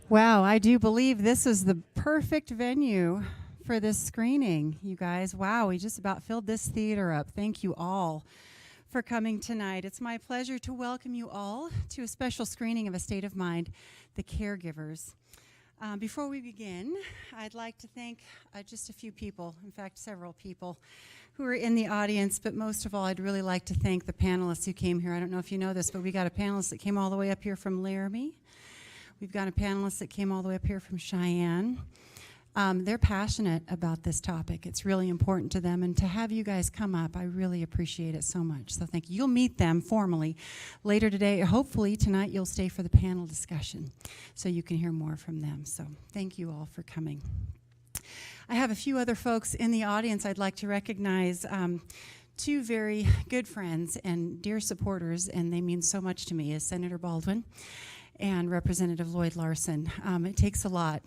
Wow, I do believe this is the perfect venue for this screening, you guys. Wow, we just about filled this theater up. Thank you all for coming tonight. It's my pleasure to welcome you all to a special screening of A State of Mind, The Caregivers. Before we begin, I'd like to thank just a few people, in fact, several people who are in the audience, but most of all, I'd really like to thank the panelists who came here. I don't know if you know this, but we got a panelist that came all the way up here from Laramie. We've got a panelist that came all the way up here from Cheyenne. They're passionate about this topic. It's really important to them, and to have you guys come up, I really appreciate it so much. So thank you. You'll meet them formally later today. Hopefully tonight you'll stay for the panel discussion so you can hear more from them. So thank you all for coming. I have a few other folks in the audience I'd like to recognize. Two very good friends and dear supporters, and they mean so much to me, is Senator Baldwin and Representative Lloyd Larson. It takes a lot.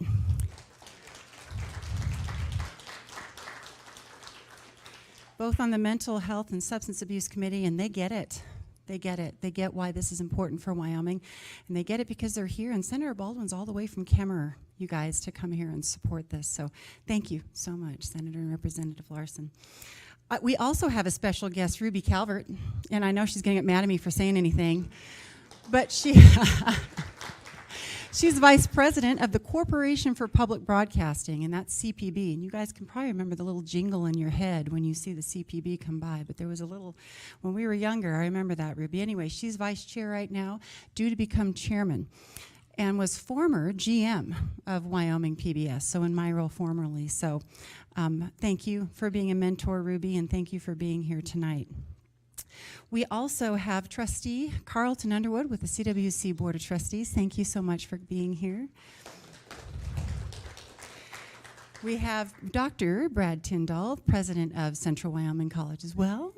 Both on the Mental Health and Substance Abuse Committee, and they get it. They get it. They get why this is important for Wyoming, and they get it because they're here, and Senator Baldwin's all the way from Kemmerer, you guys, to come here and support this. So thank you so much, Senator and Representative Larson. We also have a special guest, Ruby Calvert, and I know she's going to get mad at me for saying anything, but she's vice president of the Corporation for Public Broadcasting, and that's CPB. And you guys can probably remember the little jingle in your head when you see the CPB come by, but there was a little, when we were younger, I remember that, Ruby. Anyway, she's vice chair right now, due to become chairman, and was former GM of Wyoming PBS, so in my role formerly. So thank you for being a mentor, Ruby, and thank you for being here tonight. We also have Trustee Carlton Underwood with the CWC Board of Trustees. Thank you so much for being here. We have Dr. Brad Tyndall, President of Central Wyoming College as well.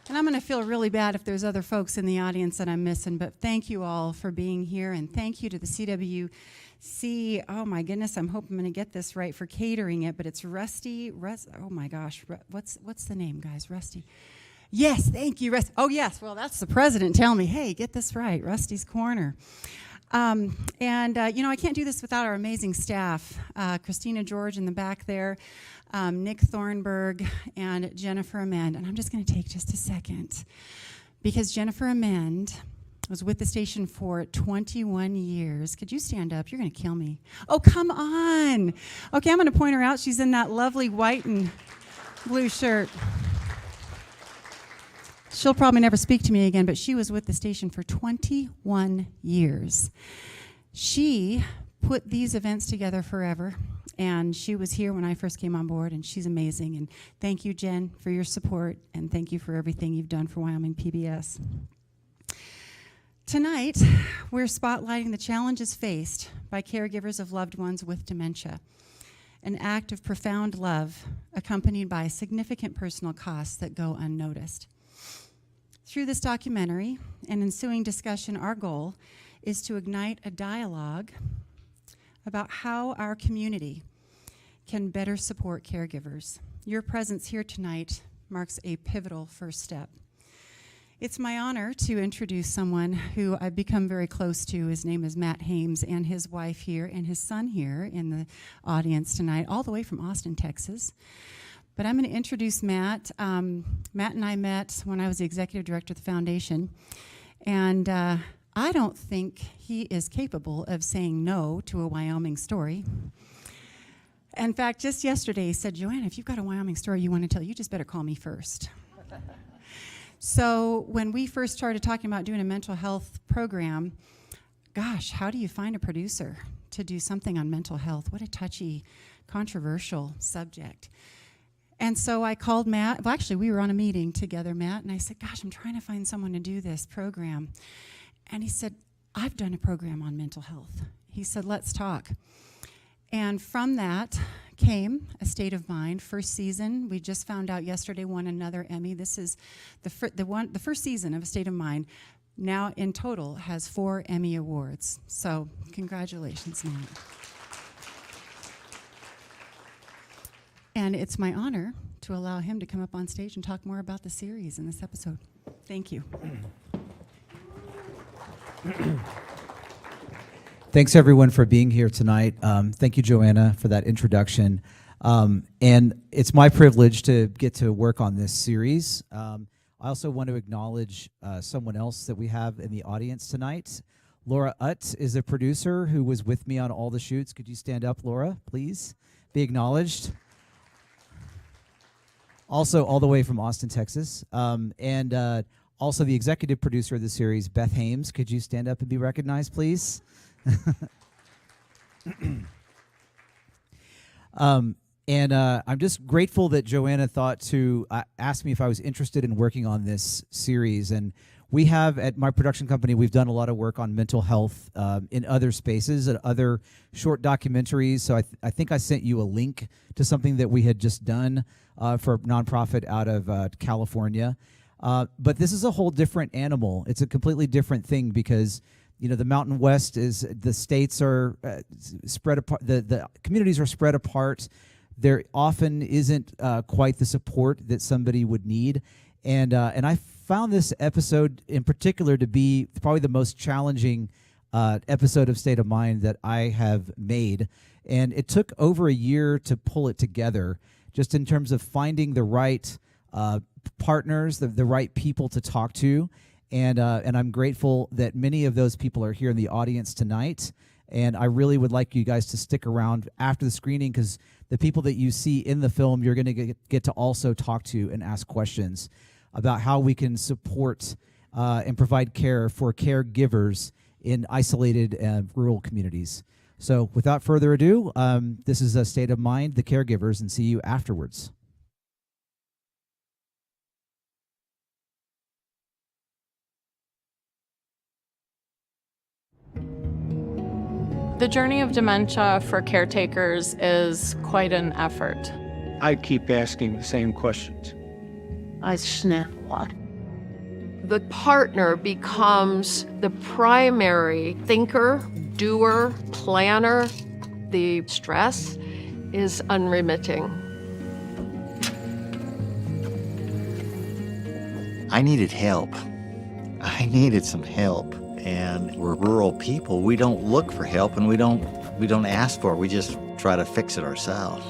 And I'm going to feel really bad if there's other folks in the audience that I'm missing, but thank you all for being here, and thank you to the CWC. Oh my goodness, I'm hoping I'm going to get this right for catering it, but it's oh my gosh, what's the name, guys? Rusty. Yes, thank you, Rusty. Oh yes, well that's the president telling me, hey, get this right, Rusty's Corner. You know, I can't do this without our amazing staff. Christina George in the back there, Nick Thornburg, and Jennifer Amend. And I'm just going to take just a second, because Jennifer Amend was with the station for 21 years. Could you stand up? You're going to kill me. Oh, come on. Okay, I'm going to point her out. She's in that lovely white and blue shirt. She'll probably never speak to me again, but she was with the station for 21 years. She put these events together forever, and she was here when I first came on board, and she's amazing. And thank you, Jen, for your support, and thank you for everything you've done for Wyoming PBS. Tonight, we're spotlighting the challenges faced by caregivers of loved ones with dementia, an act of profound love accompanied by significant personal costs that go unnoticed. Through this documentary and ensuing discussion, our goal is to ignite a dialogue about how our community can better support caregivers. Your presence here tonight marks a pivotal first step. It's my honor to introduce someone who I've become very close to. His name is Matt Hames, and his wife here and his son here in the audience tonight, all the way from Austin, Texas. But I'm going to introduce Matt. Matt and I met when I was the executive director of the foundation, and I don't think he is capable of saying no to a Wyoming story. In fact, just yesterday he said, Joanna, if you've got a Wyoming story you want to tell, you just better call me first. So when we first started talking about doing a mental health program, gosh, how do you find a producer to do something on mental health? What a touchy, controversial subject. And so I called Matt. Well, actually, we were on a meeting together, Matt, and I said, gosh, I'm trying to find someone to do this program. And he said, I've done a program on mental health. He said, let's talk. And from that came A State of Mind, first season. We just found out yesterday won another Emmy. This is the first season of A State of Mind. Now in total has 4 Emmy Awards. So congratulations, Matt. And it's my honor to allow him to come up on stage and talk more about the series in this episode. Thank you. Thanks everyone for being here tonight. Thank you, Joanna, for that introduction. And it's my privilege to get to work on this series. I also want to acknowledge someone else that we have in the audience tonight. Laura Utt is a producer who was with me on all the shoots. Could you stand up, Laura, please? Be acknowledged. Also, all the way from Austin, Texas. And also the executive producer of the series, Beth Hames. Could you stand up and be recognized, please? I'm just grateful that Joanna thought to ask me if I was interested in working on this series. And we have, at my production company, we've done a lot of work on mental health in other spaces and other short documentaries. So I think I sent you a link to something that we had just done for a nonprofit out of California. But this is a whole different animal. It's a completely different thing because the Mountain West is, the states are spread apart, the communities are spread apart. There often isn't quite the support that somebody would need. And I found this episode in particular to be probably the most challenging episode of State of Mind that I have made. And it took over a year to pull it together, just in terms of finding the right partners, the right people to talk to. And I'm grateful that many of those people are here in the audience tonight. And I really would like you guys to stick around after the screening, because the people that you see in the film, you're going to get to also talk to and ask questions about how we can support and provide care for caregivers in isolated rural communities. So without further ado, this is a State of Mind, the Caregivers, and see you afterwards. The journey of dementia for caretakers is quite an effort. I keep asking the same questions. I snap a lot. The partner becomes the primary thinker, doer, planner. The stress is unremitting. I needed help. I needed some help. And we're rural people. We don't look for help, and we don't ask for it. We just try to fix it ourselves.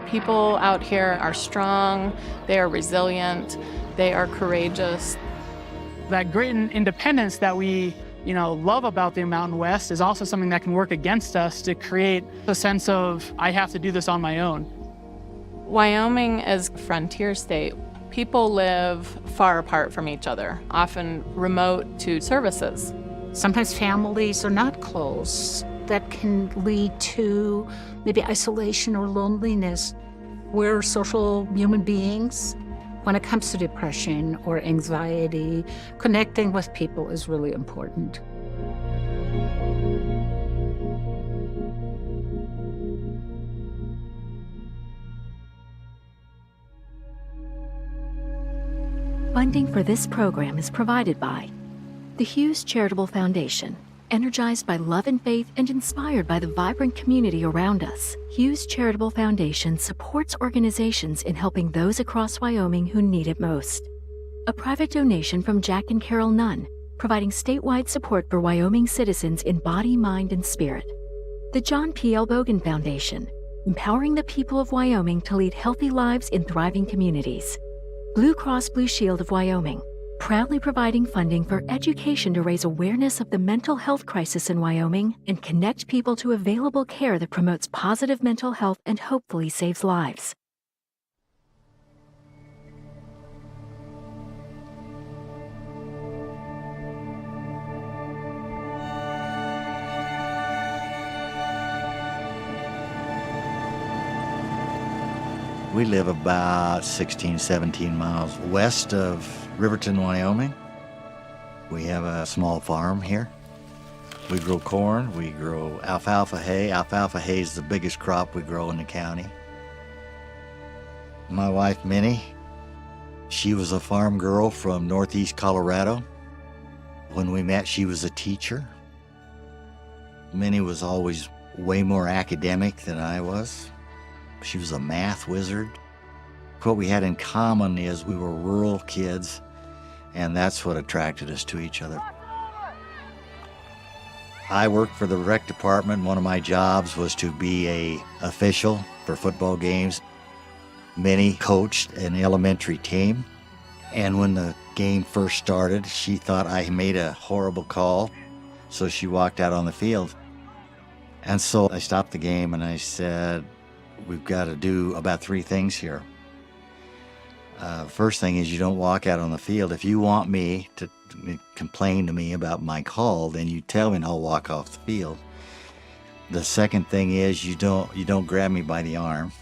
People out here are strong, they are resilient, they are courageous. That grit and independence that we love about the Mountain West is also something that can work against us to create a sense of, I have to do this on my own. Wyoming is a frontier state. People live far apart from each other, often remote to services. Sometimes families are not close. That can lead to maybe isolation or loneliness. We're social human beings. When it comes to depression or anxiety, connecting with people is really important. Funding for this program is provided by the Hughes Charitable Foundation. Energized by love and faith and inspired by the vibrant community around us, Hughes Charitable Foundation supports organizations in helping those across Wyoming who need it most. A private donation from Jack and Carol Nunn, providing statewide support for Wyoming citizens in body, mind, and spirit. The John P. L. Bogan Foundation, empowering the people of Wyoming to lead healthy lives in thriving communities. Blue Cross Blue Shield of Wyoming, proudly providing funding for education to raise awareness of the mental health crisis in Wyoming and connect people to available care that promotes positive mental health and hopefully saves lives. We live about 16, 17 miles west of Riverton, Wyoming. We have a small farm here. We grow corn, we grow alfalfa hay. Alfalfa hay is the biggest crop we grow in the county. My wife, Minnie, she was a farm girl from northeast Colorado. When we met, she was a teacher. Minnie was always way more academic than I was. She was a math wizard. What we had in common is we were rural kids, and that's what attracted us to each other. I worked for the rec department. One of my jobs was to be an official for football games. Minnie coached an elementary team, and when the game first started, she thought I made a horrible call, so she walked out on the field. And so I stopped the game and I said, we've got to do about 3 things here. First thing is, you don't walk out on the field. If you want me to complain to me about my call, then you tell me and I'll walk off the field. The second thing is, you don't grab me by the arm.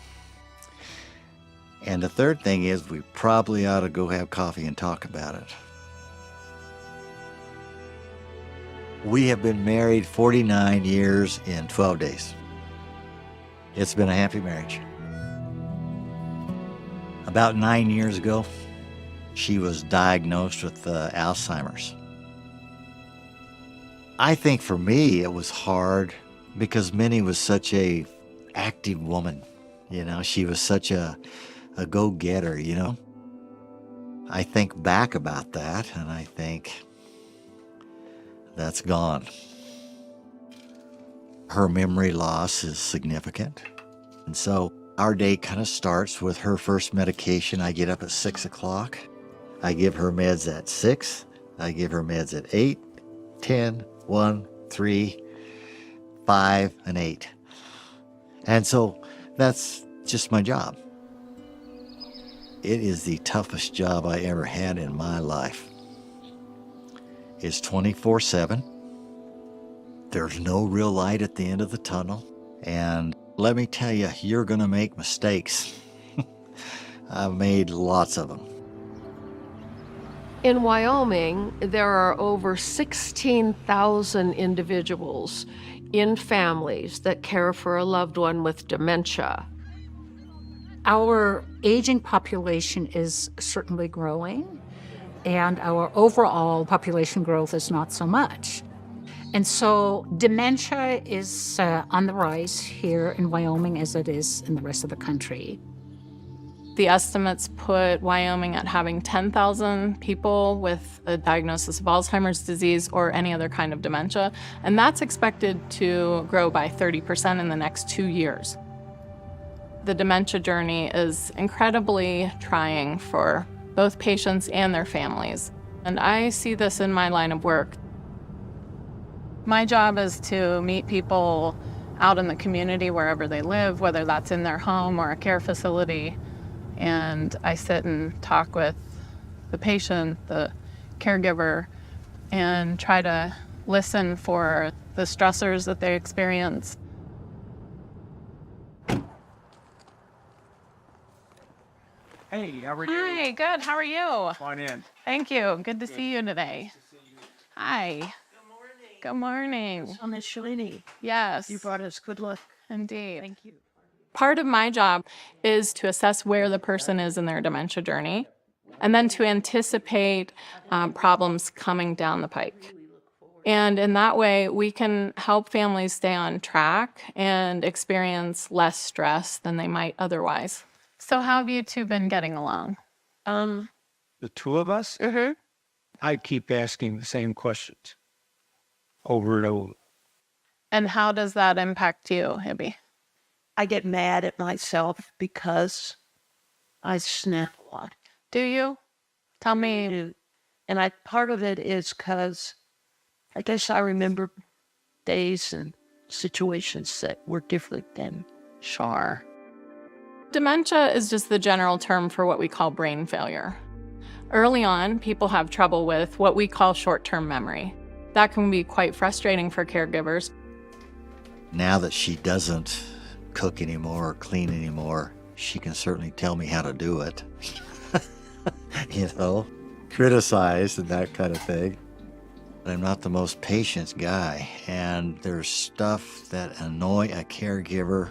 And the third thing is, we probably ought to go have coffee and talk about it. We have been married 49 years in 12 days. It's been a happy marriage. About 9 years ago, she was diagnosed with Alzheimer's. I think for me it was hard because Minnie was such a active woman. You know, she was such a go-getter, you know. I think back about that and I think, that's gone. Her memory loss is significant. And so our day kind of starts with her first medication. I get up at 6 o'clock. I give her meds at 6. I give her meds at 8, 10, 1, 3, 5, and 8. And so that's just my job. It is the toughest job I ever had in my life. It's 24/7. There's no real light at the end of the tunnel. And let me tell you, you're going to make mistakes. I've made lots of them. In Wyoming, there are over 16,000 individuals in families that care for a loved one with dementia. Our aging population is certainly growing, and our overall population growth is not so much. And so dementia is on the rise here in Wyoming as it is in the rest of the country. The estimates put Wyoming at having 10,000 people with a diagnosis of Alzheimer's disease or any other kind of dementia, and that's expected to grow by 30% in the next 2 years. The dementia journey is incredibly trying for both patients and their families, and I see this in my line of work. My job is to meet people out in the community wherever they live, whether that's in their home or a care facility. And I sit and talk with the patient, the caregiver, and try to listen for the stressors that they experience. Hey, how are you? Hi, good. How are you? Come on in. Thank you. Good to see you today. Hi. Good morning. On this Shalini. Yes. You brought us good luck. Indeed. Thank you. Part of my job is to assess where the person is in their dementia journey, and then to anticipate problems coming down the pike. And in that way, we can help families stay on track and experience less stress than they might otherwise. So how have you two been getting along? The two of us? Mm-hmm. I keep asking the same questions over and over. And how does that impact you, Hibby? I get mad at myself because I snap a lot. Do you? Tell me. And part of it is because I guess I remember days and situations that were different then. Sure. Dementia is just the general term for what we call brain failure. Early on, people have trouble with what we call short-term memory. That can be quite frustrating for caregivers. Now that she doesn't cook anymore or clean anymore, she can certainly tell me how to do it. You know, criticize and that kind of thing. I'm not the most patient guy, and there's stuff that annoy a caregiver.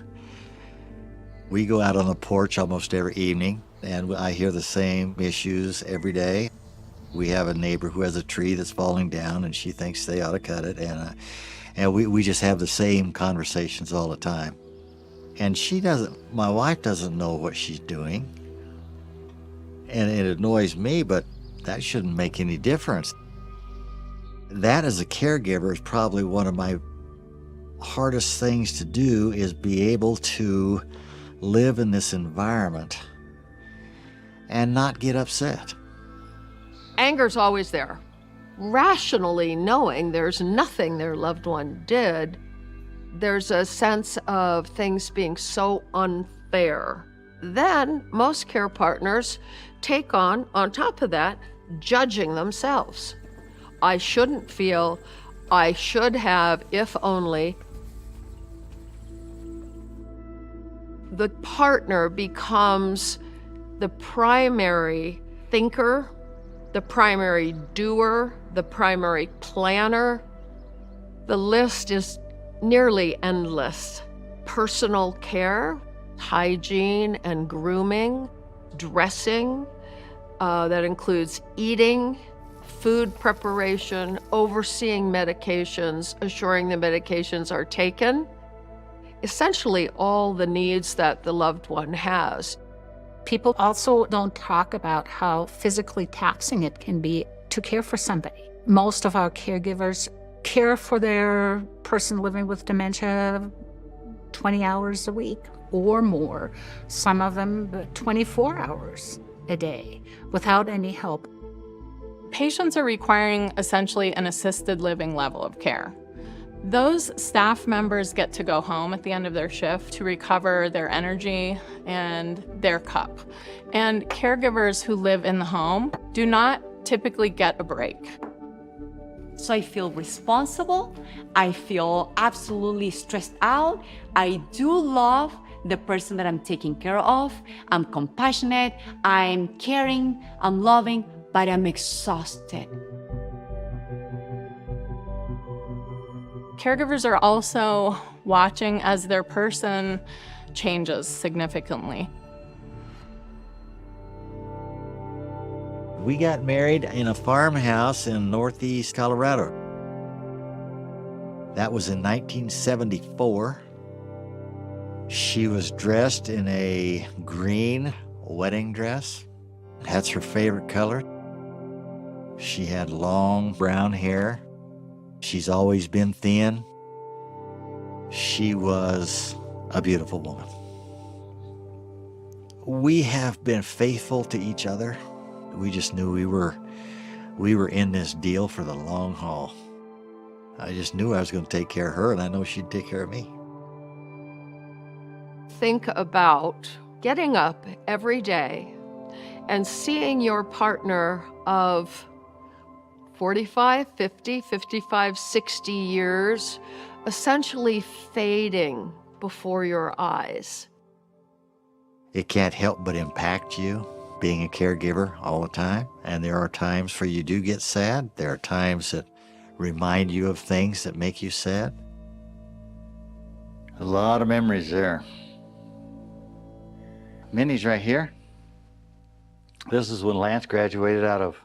We go out on the porch almost every evening, and I hear the same issues every day. We have a neighbor who has a tree that's falling down, and she thinks they ought to cut it, and we just have the same conversations all the time. And my wife doesn't know what she's doing, and it annoys me, but that shouldn't make any difference. That as a caregiver is probably one of my hardest things to do, is be able to live in this environment and not get upset. Anger's always there. Rationally knowing there's nothing their loved one did, there's a sense of things being so unfair. Then most care partners take on top of that, judging themselves. I shouldn't feel, I should have, if only. The partner becomes the primary thinker, the primary doer, the primary planner. The list is nearly endless. Personal care, hygiene and grooming, dressing, that includes eating, food preparation, overseeing medications, assuring the medications are taken. Essentially all the needs that the loved one has. People also don't talk about how physically taxing it can be to care for somebody. Most of our caregivers care for their person living with dementia 20 hours a week or more. Some of them 24 hours a day without any help. Patients are requiring essentially an assisted living level of care. Those staff members get to go home at the end of their shift to recover their energy and their cup. And caregivers who live in the home do not typically get a break. So I feel responsible, I feel absolutely stressed out. I do love the person that I'm taking care of. I'm compassionate, I'm caring, I'm loving, but I'm exhausted. Caregivers are also watching as their person changes significantly. We got married in a farmhouse in northeast Colorado. That was in 1974. She was dressed in a green wedding dress. That's her favorite color. She had long brown hair. She's always been thin. She was a beautiful woman. We have been faithful to each other. We just knew we were in this deal for the long haul. I just knew I was going to take care of her, and I know she'd take care of me. Think about getting up every day and seeing your partner of 45, 50, 55, 60 years essentially fading before your eyes. It can't help but impact you, being a caregiver all the time. And there are times where you do get sad. There are times that remind you of things that make you sad. A lot of memories there. Minnie's right here. This is when Lance graduated out of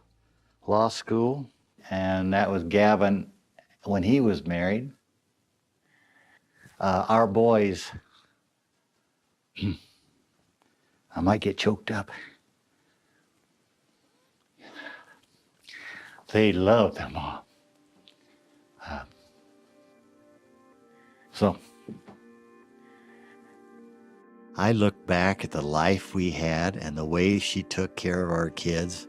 law school, and that was Gavin when he was married. Our boys, I might get choked up. They love their mom. So I look back at the life we had and the way she took care of our kids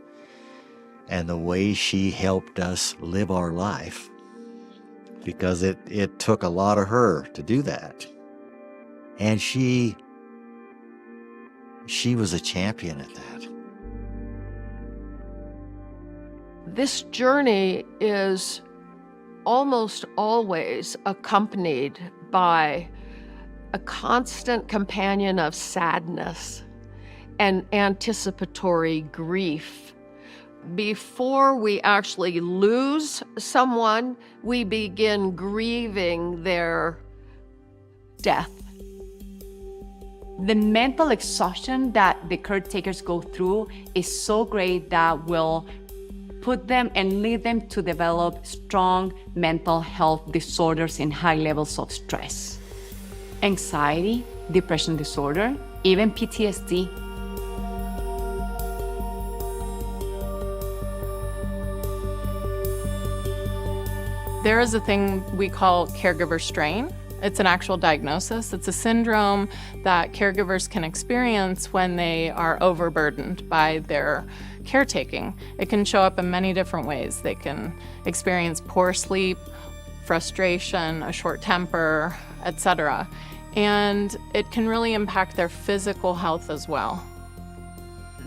and the way she helped us live our life, because it took a lot of her to do that. And she was a champion at that. This journey is almost always accompanied by a constant companion of sadness and anticipatory grief. Before we actually lose someone, we begin grieving their death. The mental exhaustion that the caretakers go through is so great that will put them and lead them to develop strong mental health disorders and high levels of stress. Anxiety, depression disorder, even PTSD. There is a thing we call caregiver strain. It's an actual diagnosis. It's a syndrome that caregivers can experience when they are overburdened by their caretaking. It can show up in many different ways. They can experience poor sleep, frustration, a short temper, etc. And it can really impact their physical health as well.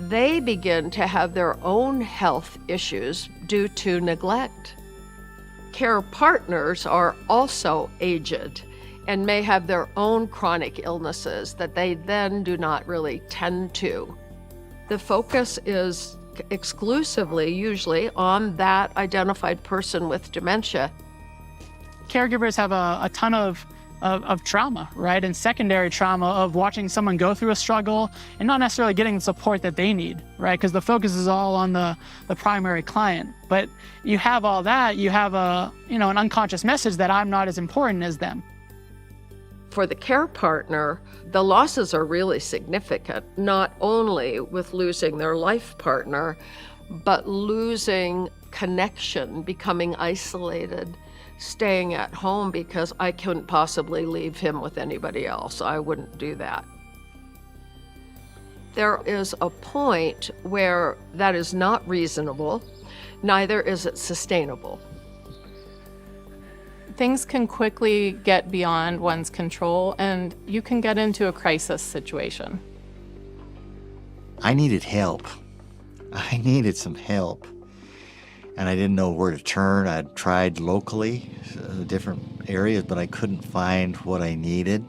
They begin to have their own health issues due to neglect. Care partners are also aged and may have their own chronic illnesses that they then do not really tend to. The focus is exclusively, usually, on that identified person with dementia. Caregivers have a ton of trauma, right? And secondary trauma of watching someone go through a struggle and not necessarily getting the support that they need, right? Because the focus is all on the primary client. But you have all that, you have an unconscious message that I'm not as important as them. For the care partner, the losses are really significant, not only with losing their life partner, but losing connection, becoming isolated, staying at home because I couldn't possibly leave him with anybody else. I wouldn't do that. There is a point where that is not reasonable, neither is it sustainable. Things can quickly get beyond one's control, and you can get into a crisis situation. I needed help. I needed some help. And I didn't know where to turn. I'd tried locally, different areas, but I couldn't find what I needed.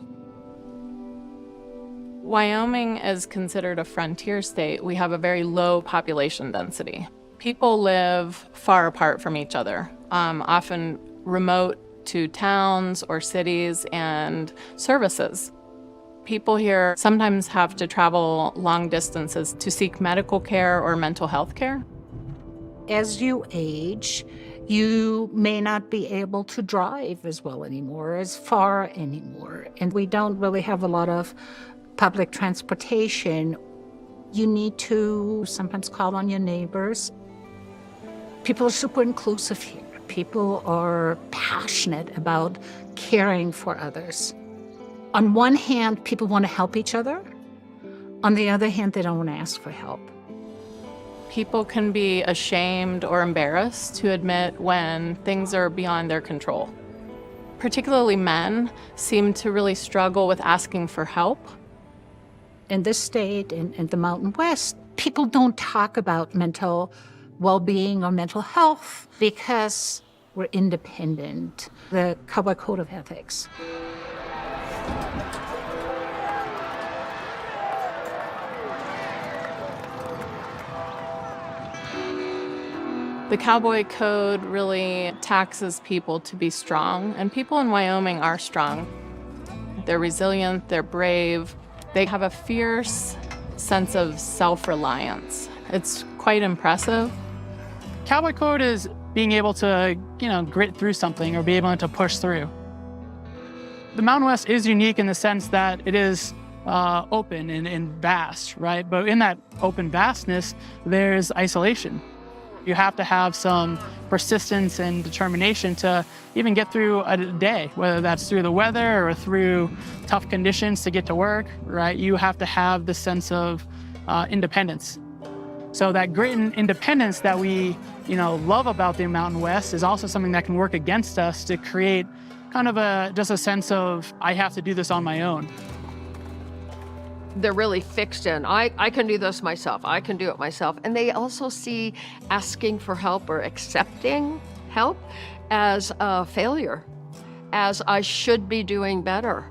Wyoming is considered a frontier state. We have a very low population density. People live far apart from each other, often remote to towns or cities and services. People here sometimes have to travel long distances to seek medical care or mental health care. As you age, you may not be able to drive as well anymore, as far anymore. And we don't really have a lot of public transportation. You need to sometimes call on your neighbors. People are super inclusive here. People are passionate about caring for others. On one hand, people want to help each other. On the other hand, they don't want to ask for help. People can be ashamed or embarrassed to admit when things are beyond their control. Particularly men seem to really struggle with asking for help. In this state, in the Mountain West, people don't talk about mental well-being or mental health because we're independent. The Cowboy Code of Ethics. The Cowboy Code really taxes people to be strong, and people in Wyoming are strong. They're resilient, they're brave, they have a fierce sense of self-reliance. It's quite impressive. Cowboy Code is being able to, grit through something or be able to push through. The Mountain West is unique in the sense that it is open and vast, right? But in that open vastness, there's isolation. You have to have some persistence and determination to even get through a day, whether that's through the weather or through tough conditions to get to work, right? You have to have the sense of independence. So that grit and independence that we, love about the Mountain West is also something that can work against us to create kind of just a sense of, I have to do this on my own. They're really fixed in, I can do this myself, I can do it myself. And they also see asking for help or accepting help as a failure, as I should be doing better.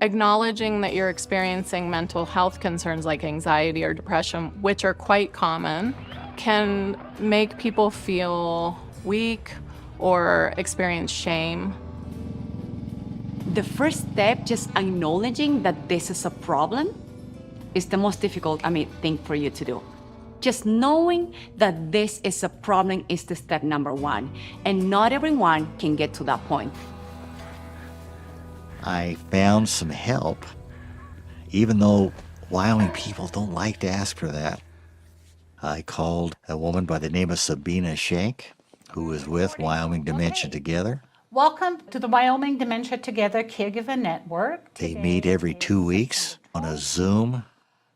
Acknowledging that you're experiencing mental health concerns like anxiety or depression, which are quite common, can make people feel weak or experience shame. The first step, just acknowledging that this is a problem, is the most difficult, thing for you to do. Just knowing that this is a problem is the step number one, and not everyone can get to that point. I found some help, even though Wyoming people don't like to ask for that. I called a woman by the name of Sabine Schenck, who is with Wyoming Dementia Together. Welcome to the Wyoming Dementia Together Caregiver Network. They meet every 2 weeks on a Zoom.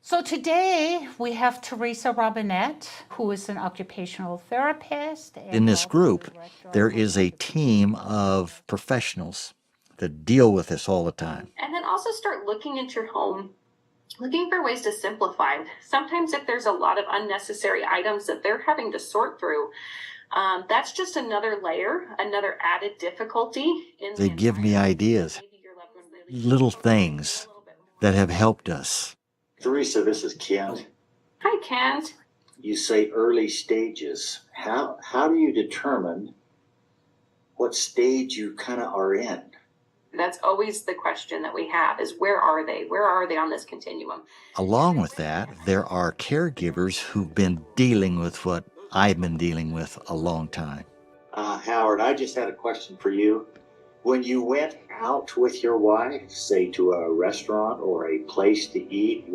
So today we have Teresa Robinette, who is an occupational therapist. In this group, there is a team of professionals that deal with this all the time. And then also start looking at your home, looking for ways to simplify. Sometimes if there's a lot of unnecessary items that they're having to sort through, that's just another layer, another added difficulty. They give me ideas, little things that have helped us. Teresa, this is Kent. Hi, Kent. You say early stages. How do you determine what stage you kind of are in? That's always the question that we have is where are they? Where are they on this continuum? Along with that, there are caregivers who've been dealing with what I've been dealing with a long time. Howard, I just had a question for you. When you went out with your wife, say to a restaurant or a place to eat,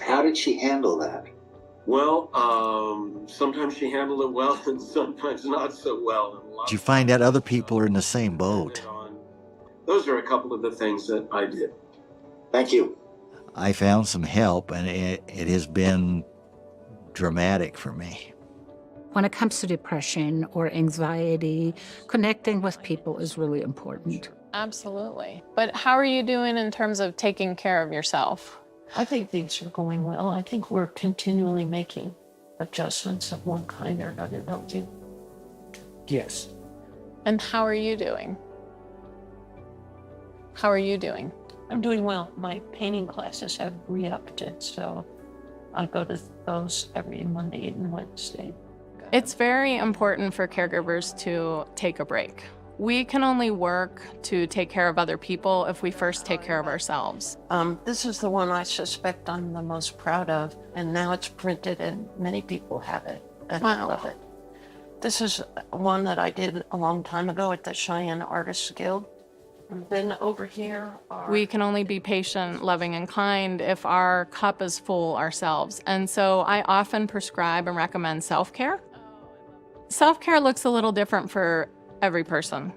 how did she handle that? Well, sometimes she handled it well and sometimes not so well. Did you find out other people are in the same boat? Those are a couple of the things that I did. Thank you. I found some help, and it has been dramatic for me. When it comes to depression or anxiety, connecting with people is really important. Absolutely. But how are you doing in terms of taking care of yourself? I think things are going well. I think we're continually making adjustments of one kind or another, don't you? Yes. And how are you doing? How are you doing? I'm doing well. My painting classes have re-upped it, so I go to those every Monday and Wednesday. It's very important for caregivers to take a break. We can only work to take care of other people if we first take care of ourselves. This is the one I suspect I'm the most proud of, and now it's printed and many people have it, and I love it. This is one that I did a long time ago at the Cheyenne Artists Guild. And then over here we can only be patient, loving, and kind if our cup is full ourselves. And so I often prescribe and recommend self-care. Self-care looks a little different for every person.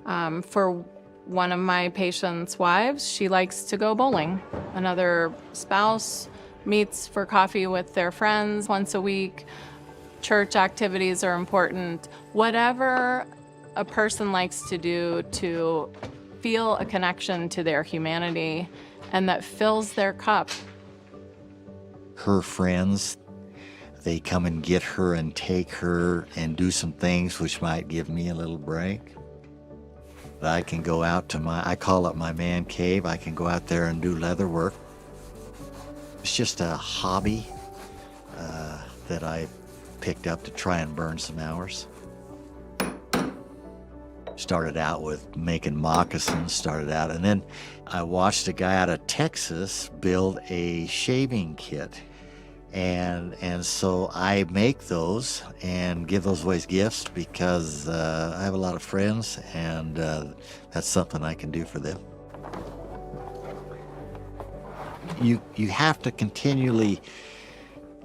For one of my patients' wives, she likes to go bowling. Another spouse meets for coffee with their friends once a week. Church activities are important. Whatever a person likes to do to feel a connection to their humanity and that fills their cup. Her friends, they come and get her and take her and do some things which might give me a little break. I can go out to I call it my man cave. I can go out there and do leather work. It's just a hobby that I picked up to try and burn some hours. Started out with making moccasins, and then I watched a guy out of Texas build a shaving kit. And so I make those and give those away as gifts because I have a lot of friends, and that's something I can do for them. You have to continually,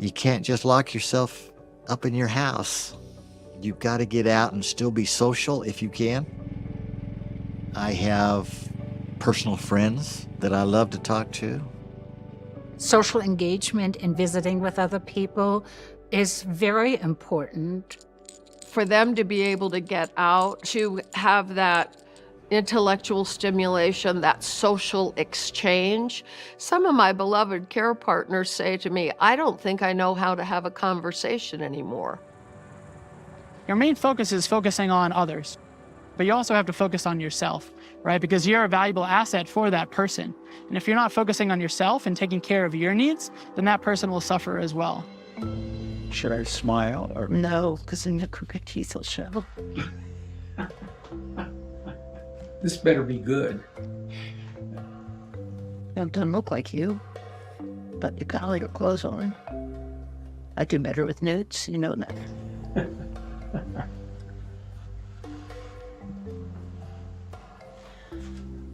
you can't just lock yourself up in your house. You've got to get out and still be social if you can. I have personal friends that I love to talk to. Social engagement and visiting with other people is very important. For them to be able to get out, to have that intellectual stimulation, that social exchange. Some of my beloved care partners say to me, I don't think I know how to have a conversation anymore. Your main focus is focusing on others, but you also have to focus on yourself, right? Because you're a valuable asset for that person. And if you're not focusing on yourself and taking care of your needs, then that person will suffer as well. Should I smile or? No, because then the crooked teeth will show. This better be good. It doesn't look like you, but you got all your clothes on. I do better with nudes, you know that.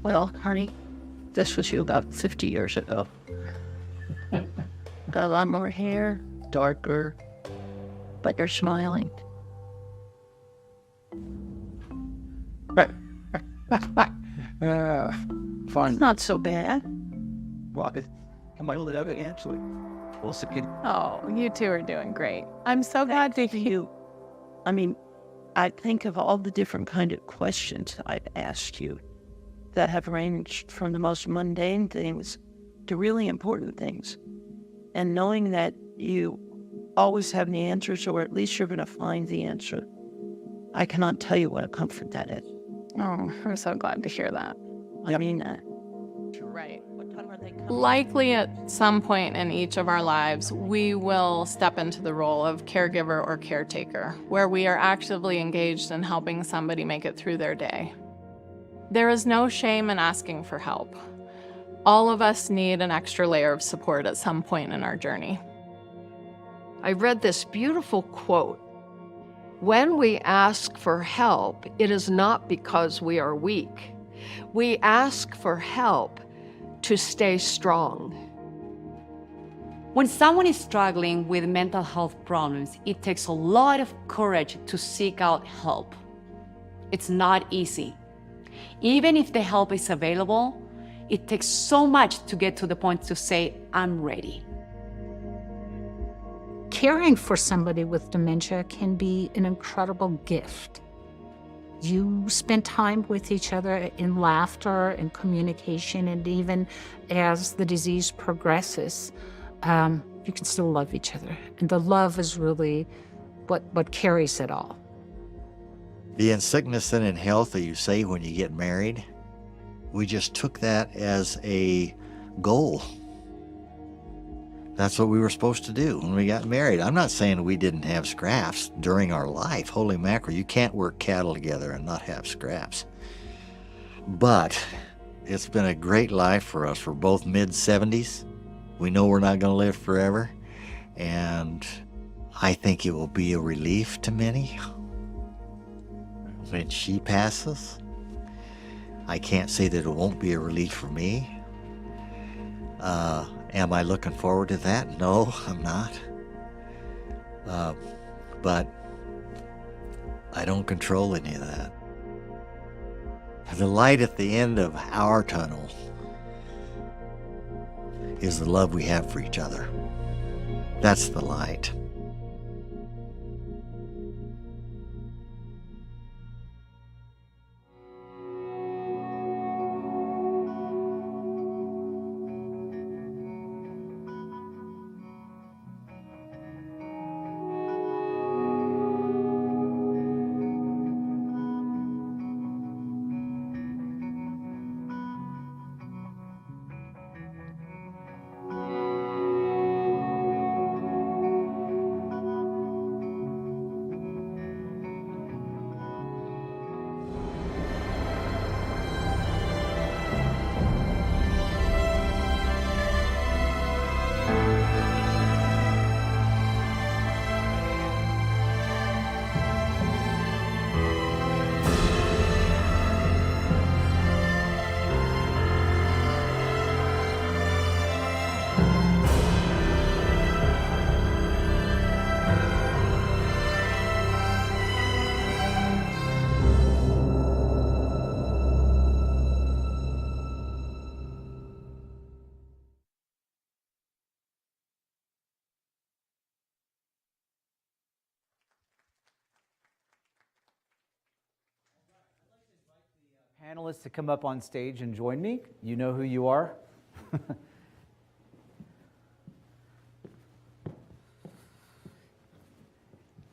Well, honey, this was you about 50 years ago. Got a lot more hair, darker, but you're smiling. Fine. Not so bad. Well, I might let it actually. Also, Oh, you two are doing great. I'm so glad to hear You, I mean, I think of all the different kind of questions I've asked you that have ranged from the most mundane things to really important things. And knowing that you always have the answers, or at least you're going to find the answer, I cannot tell you what a comfort that is. Oh, I'm so glad to hear that. I mean that. Right. What time are they coming? Likely at some point in each of our lives, we will step into the role of caregiver or caretaker, where we are actively engaged in helping somebody make it through their day. There is no shame in asking for help. All of us need an extra layer of support at some point in our journey. I read this beautiful quote. When we ask for help, it is not because we are weak. We ask for help to stay strong. When someone is struggling with mental health problems, it takes a lot of courage to seek out help. It's not easy. Even if the help is available, it takes so much to get to the point to say, I'm ready. Caring for somebody with dementia can be an incredible gift. You spend time with each other in laughter and communication, and even as the disease progresses, you can still love each other. And the love is really what carries it all. The in sickness and in health that you say when you get married, we just took that as a goal. That's what we were supposed to do when we got married. I'm not saying we didn't have scraps during our life. Holy mackerel, you can't work cattle together and not have scraps. But it's been a great life for us. We're both mid-70s. We know we're not going to live forever. And I think it will be a relief to Minnie when she passes. I can't say that it won't be a relief for me. Am I looking forward to that? No, I'm not. But I don't control any of that. The light at the end of our tunnel is the love we have for each other. That's the light. Panelists to come up on stage and join me. You know who you are.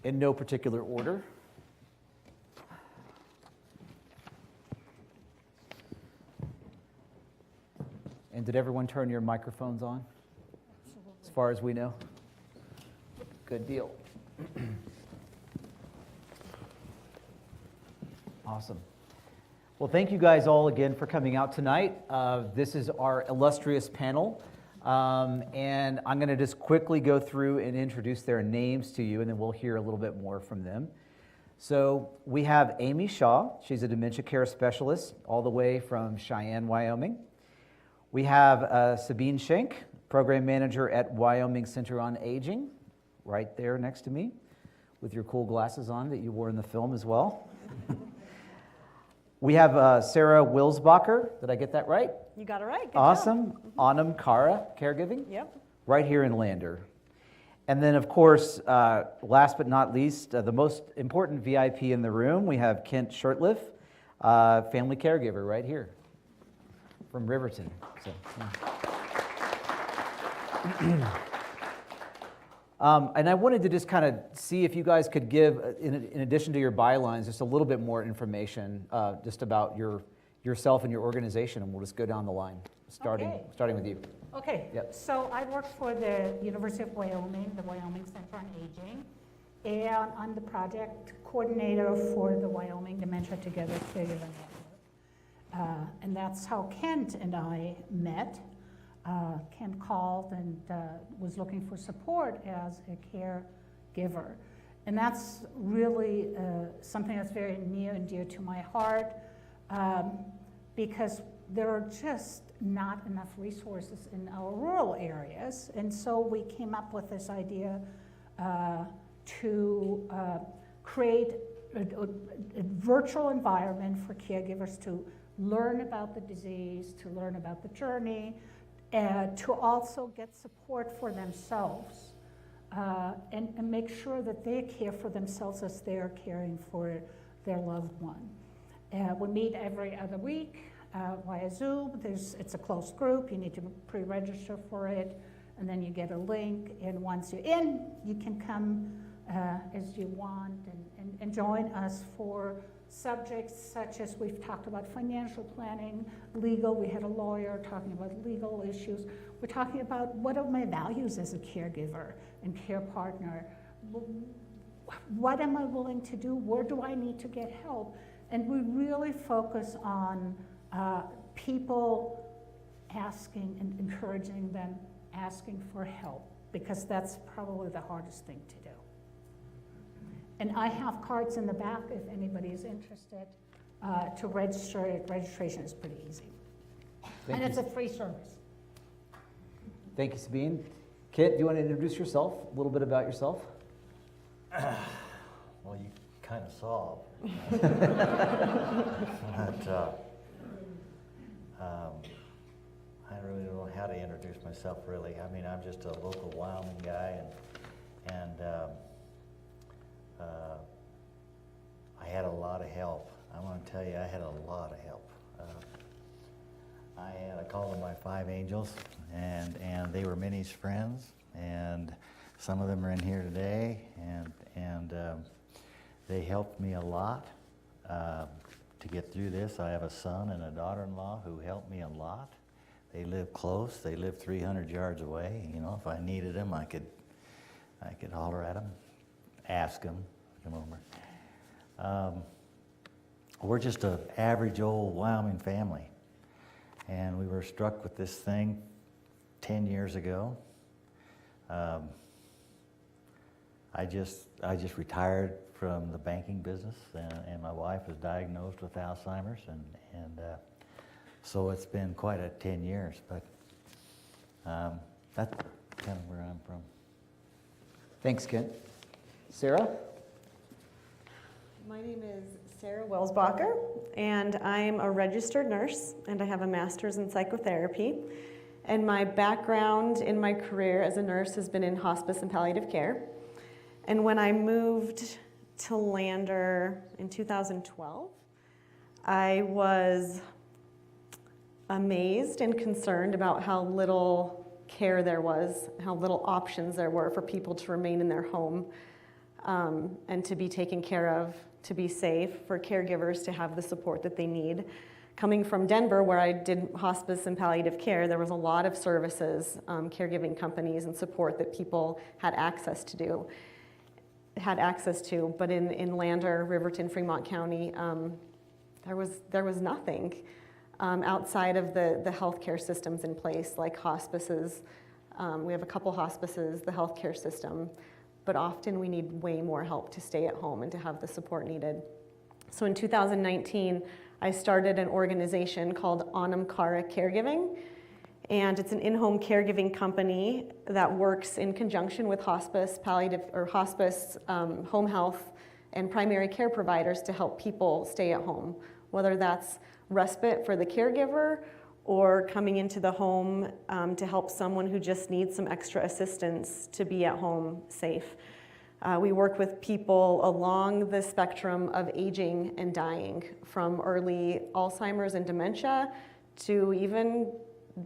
In no particular order. And did everyone turn your microphones on? As far as we know? Good deal. Awesome. Well, thank you guys all again for coming out tonight. This is our illustrious panel. And I'm going to just quickly go through and introduce their names to you, and then we'll hear a little bit more from them. So we have Amy Shaw. She's a dementia care specialist all the way from Cheyenne, Wyoming. We have Sabine Schenck, program manager at Wyoming Center on Aging, right there next to me, with your cool glasses on that you wore in the film as well. We have Sarah Wilsbacher. Did I get that right? You got it right. Good Awesome. job. Anam Kara Caregiving. Yep. Right here in Lander. And then, of course, last but not least, the most important VIP in the room, we have Kent Shurtleff, family caregiver right here from Riverton. So, and I wanted to just kind of see if you guys could give, in addition to your bylines, just a little bit more information just about yourself and your organization, and we'll just go down the line, starting with you. Okay, Yep. So I work for the University of Wyoming, the Wyoming Center on Aging, and I'm the project coordinator for the Wyoming Dementia Together Caregiver Network. And that's how Kent and I met. Kent called and was looking for support as a caregiver. And that's really something that's very near and dear to my heart because there are just not enough resources in our rural areas. And so we came up with this idea to create a virtual environment for caregivers to learn about the disease, to learn about the journey, and to also get support for themselves and make sure that they care for themselves as they're caring for their loved one. We meet every other week via Zoom. It's a closed group. You need to pre-register for it, and then you get a link. And once you're in, you can come as you want and join us for subjects such as we've talked about financial planning, legal. We had a lawyer talking about legal issues. We're talking about what are my values as a caregiver and care partner. What am I willing to do? Where do I need to get help? And we really focus on people asking and encouraging them, asking for help, because that's probably the hardest thing to do. And I have cards in the back if anybody is interested to register. Registration is pretty easy. And it's a free service. Thank you, Sabine. Kit, do you want to introduce yourself, a little bit about yourself? Well, you kind of saw. But I really don't know how to introduce myself, really. I mean, I'm just a local Wyoming guy, and I had a lot of help. I want to tell you, I had a lot of help. I called them my 5 angels, and they were Minnie's friends, and some of them are in here today, and they helped me a lot to get through this. I have a son and a daughter-in-law who helped me a lot. They live close. They live 300 yards away. You know, if I needed them, I could holler at them, ask them, come over. We're just an average old Wyoming family, and we were struck with this thing 10 years ago. I just retired from the banking business, and my wife was diagnosed with Alzheimer's, and so it's been quite a 10 years, but that's kind of where I'm from. Thanks, Kent. Sarah? My name is Sarah Wilsbacher, and I'm a registered nurse, and I have a master's in psychotherapy. And my background in my career as a nurse has been in hospice and palliative care. And when I moved to Lander in 2012, I was amazed and concerned about how little care there was, how little options there were for people to remain in their home and to be taken care of, to be safe, for caregivers to have the support that they need. Coming from Denver, where I did hospice and palliative care, there was a lot of services, caregiving companies and support that people had access to. But in Lander, Riverton, Fremont County, there was nothing outside of the healthcare systems in place, like hospices. We have a couple hospices, the healthcare system, but often we need way more help to stay at home and to have the support needed. So in 2019, I started an organization called Anam Kara Caregiving, and it's an in-home caregiving company that works in conjunction with hospice, palliative, or hospice, home health, and primary care providers to help people stay at home whether that's respite for the caregiver or coming into the home to help someone who just needs some extra assistance to be at home safe. We work with people along the spectrum of aging and dying, from early Alzheimer's and dementia to even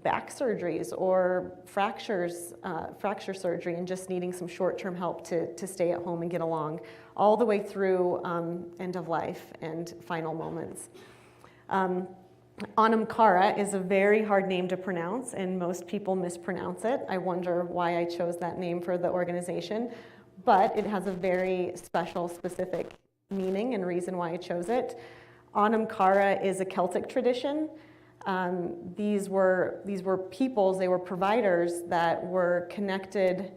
back surgeries or fracture surgery and just needing some short-term help to stay at home and get along, all the way through end of life and final moments. Anam-Cara is a very hard name to pronounce, and most people mispronounce it. I wonder why I chose that name for the organization, but it has a very special, specific meaning and reason why I chose it. Anam-Cara is a Celtic tradition. These were peoples, they were providers that were connected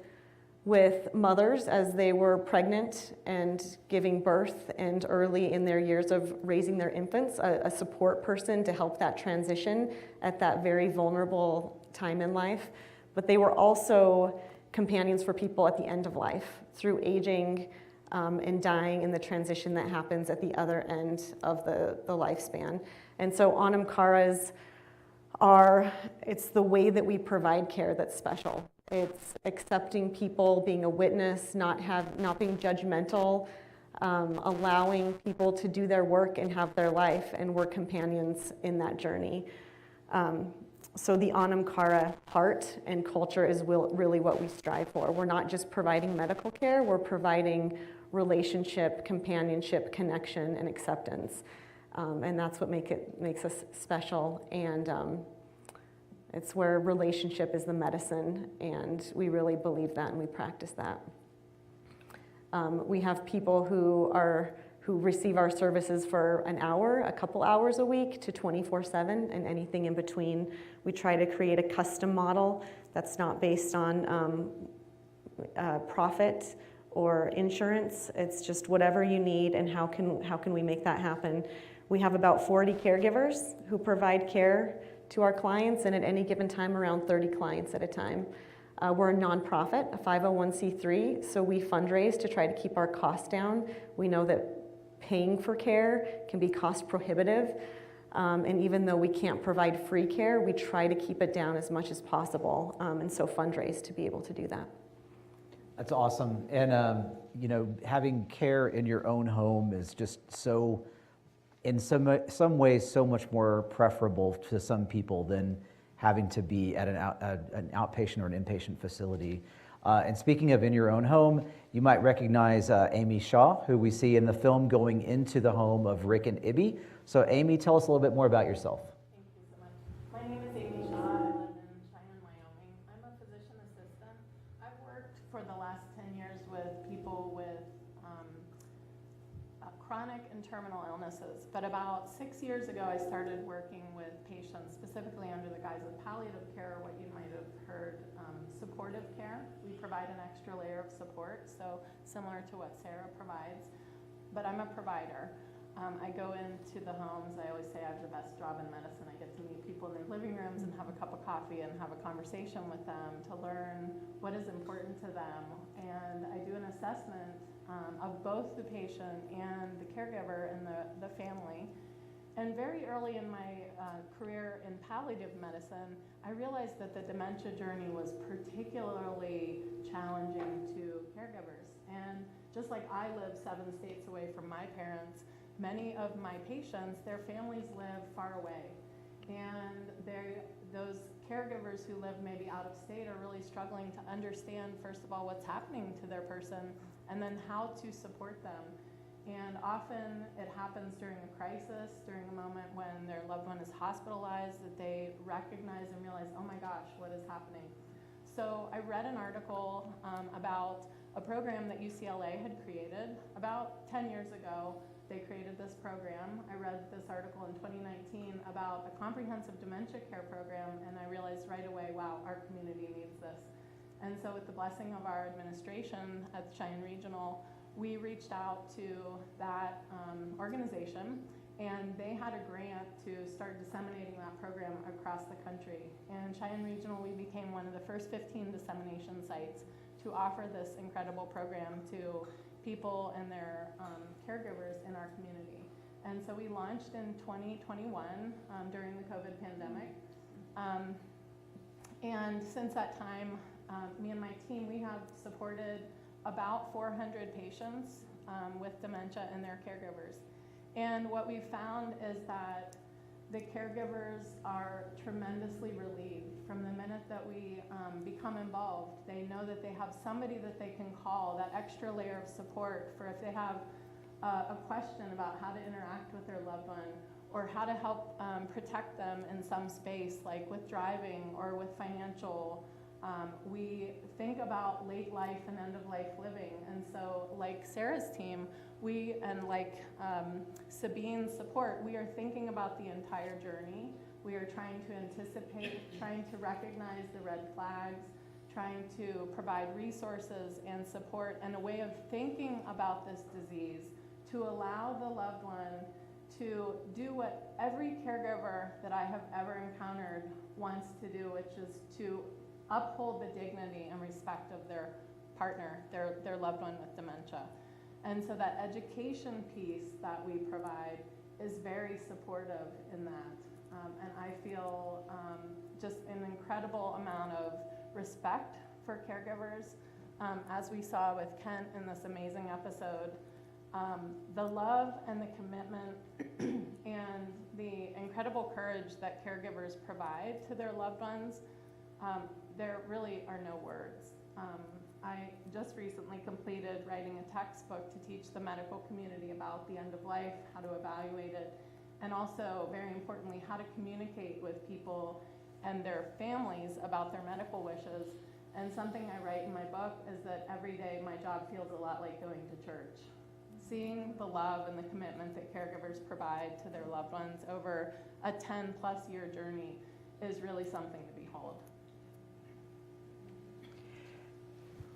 with mothers as they were pregnant and giving birth and early in their years of raising their infants, a support person to help that transition at that very vulnerable time in life. But they were also companions for people at the end of life through aging and dying and the transition that happens at the other end of the lifespan. And so Anam-Caras it's the way that we provide care that's special. It's accepting people, being a witness, not being judgmental, allowing people to do their work and have their life, and we're companions in that journey. So the Anam-Cara heart and culture is really what we strive for. We're not just providing medical care, we're providing relationship, companionship, connection, and acceptance. And that's what makes us special. And it's where relationship is the medicine, and we really believe that and we practice that. We have people who receive our services for an hour, a couple hours a week, to 24/7, and anything in between. We try to create a custom model that's not based on profit or insurance. It's just whatever you need, and how can we make that happen. We have about 40 caregivers who provide care to our clients, and at any given time around 30 clients at a time. We're a nonprofit, a 501c3, so we fundraise to try to keep our costs down. We know that paying for care can be cost prohibitive, and even though we can't provide free care, we try to keep it down as much as possible, and so fundraise to be able to do that. That's awesome. And having care in your own home is just so, in some ways, so much more preferable to some people than having to be at an outpatient or an inpatient facility. And speaking of in your own home, you might recognize Amy Shaw, who we see in the film going into the home of Rick and Ibby. So Amy, tell us a little bit more about yourself. Thank you so much. My name is Amy Shaw. I live in Cheyenne, Wyoming. I'm a physician assistant. I've worked for the last 10 years with people with chronic and terminal illnesses, but about 6 years ago I started working with patients specifically under the guise of palliative care, what you might have heard, supportive care. We provide an extra layer of support, so similar to what Sarah provides, but I'm a provider. I go into the homes, I always say I have the best job in medicine. I get to meet people in their living rooms and have a cup of coffee and have a conversation with them to learn what is important to them, and I do an assessment of both the patient and the caregiver and the family. And very early in my career in palliative medicine, I realized that the dementia journey was particularly challenging to caregivers. And just like I live 7 states away from my parents, many of my patients, their families live far away. And those caregivers who live maybe out of state are really struggling to understand, first of all, what's happening to their person, and then how to support them. And often it happens during a crisis, during a moment when their loved one is hospitalized, that they recognize and realize, oh my gosh, what is happening? So I read an article about a program that UCLA had created about 10 years ago. They created this program. I read this article in 2019 about a comprehensive dementia care program, and I realized right away, wow, our community needs this. And so with the blessing of our administration at Cheyenne Regional, we reached out to that organization, and they had a grant to start disseminating that program across the country. And Cheyenne Regional, we became one of the first 15 dissemination sites to offer this incredible program to people and their caregivers in our community. And so we launched in 2021 during the COVID pandemic. And since that time, me and my team, we have supported about 400 patients with dementia and their caregivers. And what we found is that the caregivers are tremendously relieved from the minute that we become involved. They know that they have somebody that they can call, that extra layer of support for if they have a question about how to interact with their loved one or how to help protect them in some space, like with driving or with financial. We think about late life and end of life living. And so like Sarah's team, we, and like Sabine's support, we are thinking about the entire journey. We are trying to anticipate, trying to recognize the red flags, trying to provide resources and support and a way of thinking about this disease to allow the loved one to do what every caregiver that I have ever encountered wants to do, which is to uphold the dignity and respect of their partner, their loved one with dementia. And so that education piece that we provide is very supportive in that. And I feel just an incredible amount of respect for caregivers. As we saw with Kent in this amazing episode, the love and the commitment and the incredible courage that caregivers provide to their loved ones, there really are no words. I just recently completed writing a textbook to teach the medical community about the end of life, how to evaluate it, and also, very importantly, how to communicate with people and their families about their medical wishes. And something I write in my book is that every day my job feels a lot like going to church. Seeing the love and the commitment that caregivers provide to their loved ones over a 10+ year journey is really something to behold.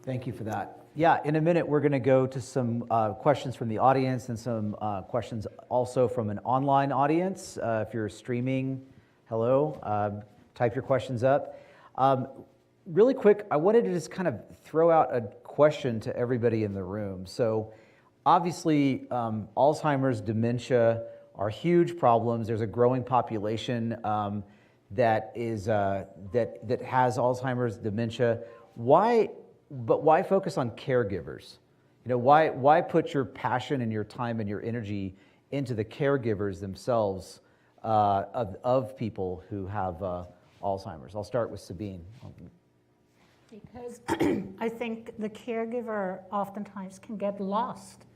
Thank you for that. Yeah, in a minute we're going to go to some questions from the audience and some questions also from an online audience. If you're streaming, hello, type your questions up. Really quick, I wanted to just kind of throw out a question to everybody in the room. So obviously, Alzheimer's, dementia are huge problems. There's a growing population that has Alzheimer's, dementia. Why focus on caregivers? You know, why put your passion and your time and your energy into the caregivers themselves of people who have Alzheimer's? I'll start with Sabine. Because I think the caregiver oftentimes can get lost